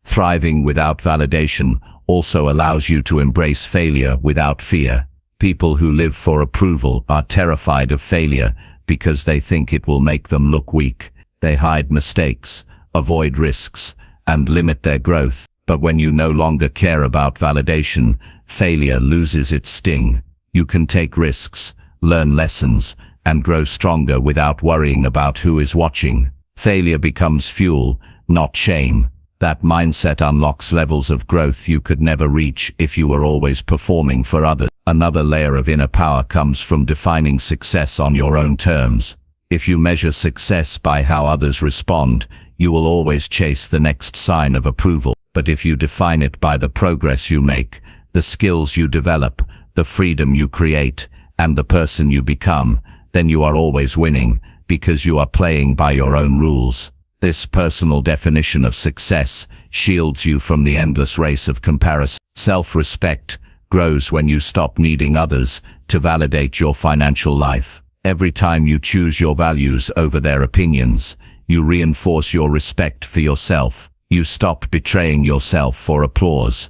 Thriving without validation also allows you to embrace failure without fear. People who live for approval are terrified of failure because they think it will make them look weak. They hide mistakes, avoid risks, and limit their growth. But when you no longer care about validation, failure loses its sting. You can take risks, learn lessons, and grow stronger without worrying about who is watching. Failure becomes fuel, not shame. That mindset unlocks levels of growth you could never reach if you were always performing for others. Another layer of inner power comes from defining success on your own terms. If you measure success by how others respond, you will always chase the next sign of approval. But if you define it by the progress you make, the skills you develop, the freedom you create, and the person you become, then you are always winning, because you are playing by your own rules. This personal definition of success shields you from the endless race of comparison. Self-respect grows when you stop needing others to validate your financial life. Every time you choose your values over their opinions, you reinforce your respect for yourself. You stop betraying yourself for applause.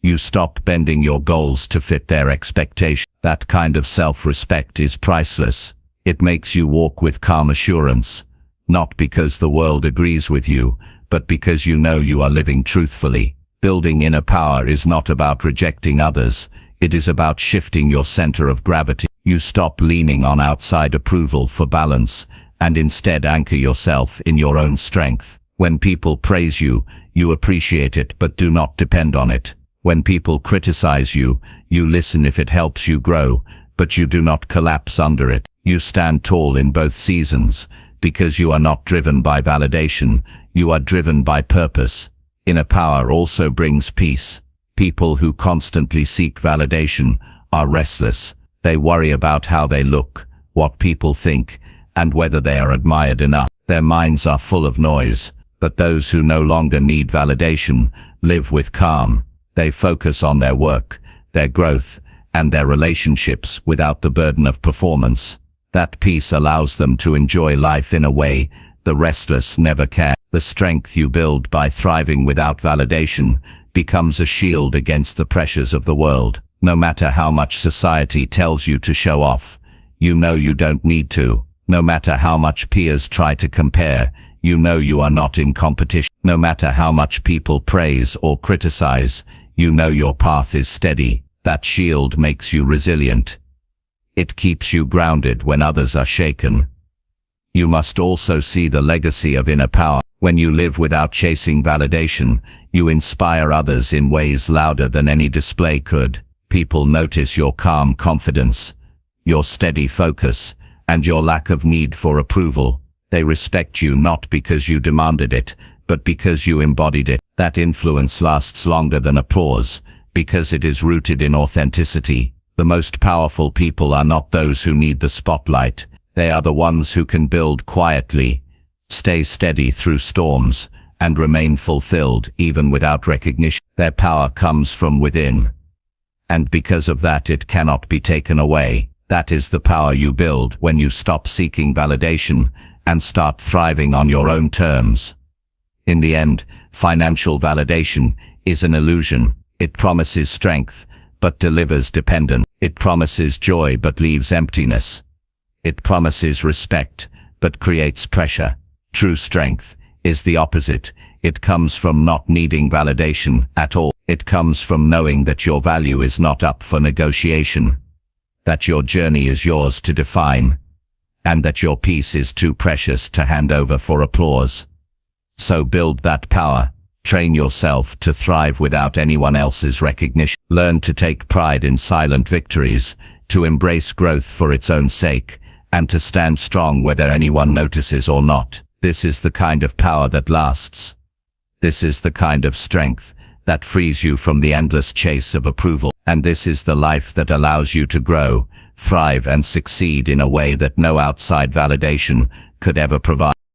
You stop bending your goals to fit their expectations. That kind of self-respect is priceless. It makes you walk with calm assurance, not because the world agrees with you, but because you know you are living truthfully. Building inner power is not about rejecting others. It is about shifting your center of gravity. You stop leaning on outside approval for balance, and instead anchor yourself in your own strength. When people praise you, you appreciate it but do not depend on it. When people criticize you, you listen if it helps you grow, but you do not collapse under it. You stand tall in both seasons, because you are not driven by validation, you are driven by purpose. Inner power also brings peace. People who constantly seek validation are restless. They worry about how they look, what people think, and whether they are admired enough. Their minds are full of noise. But those who no longer need validation live with calm. They focus on their work, their growth, and their relationships without the burden of performance. That peace allows them to enjoy life in a way the restless never can. The strength you build by thriving without validation becomes a shield against the pressures of the world. No matter how much society tells you to show off, you know you don't need to. No matter how much peers try to compare, you know you are not in competition. No matter how much people praise or criticize, you know your path is steady. That shield makes you resilient. It keeps you grounded when others are shaken. You must also see the legacy of inner power. When you live without chasing validation, you inspire others in ways louder than any display could. People notice your calm confidence, your steady focus, and your lack of need for approval. They respect you not because you demanded it, but because you embodied it. That influence lasts longer than applause, because it is rooted in authenticity. The most powerful people are not those who need the spotlight. They are the ones who can build quietly, stay steady through storms, and remain fulfilled even without recognition. Their power comes from within, and because of that it cannot be taken away. That is the power you build when you stop seeking validation and start thriving on your own terms. In the end, financial validation is an illusion. It promises strength, but delivers dependence. It promises joy, but leaves emptiness. It promises respect, but creates pressure. True strength is the opposite. It comes from not needing validation at all. It comes from knowing that your value is not up for negotiation, that your journey is yours to define, and that your peace is too precious to hand over for applause. So build that power. Train yourself to thrive without anyone else's recognition. Learn to take pride in silent victories, to embrace growth for its own sake, and to stand strong whether anyone notices or not. This is the kind of power that lasts. This is the kind of strength that frees you from the endless chase of approval. And this is the life that allows you to grow, thrive, and succeed in a way that no outside validation could ever provide.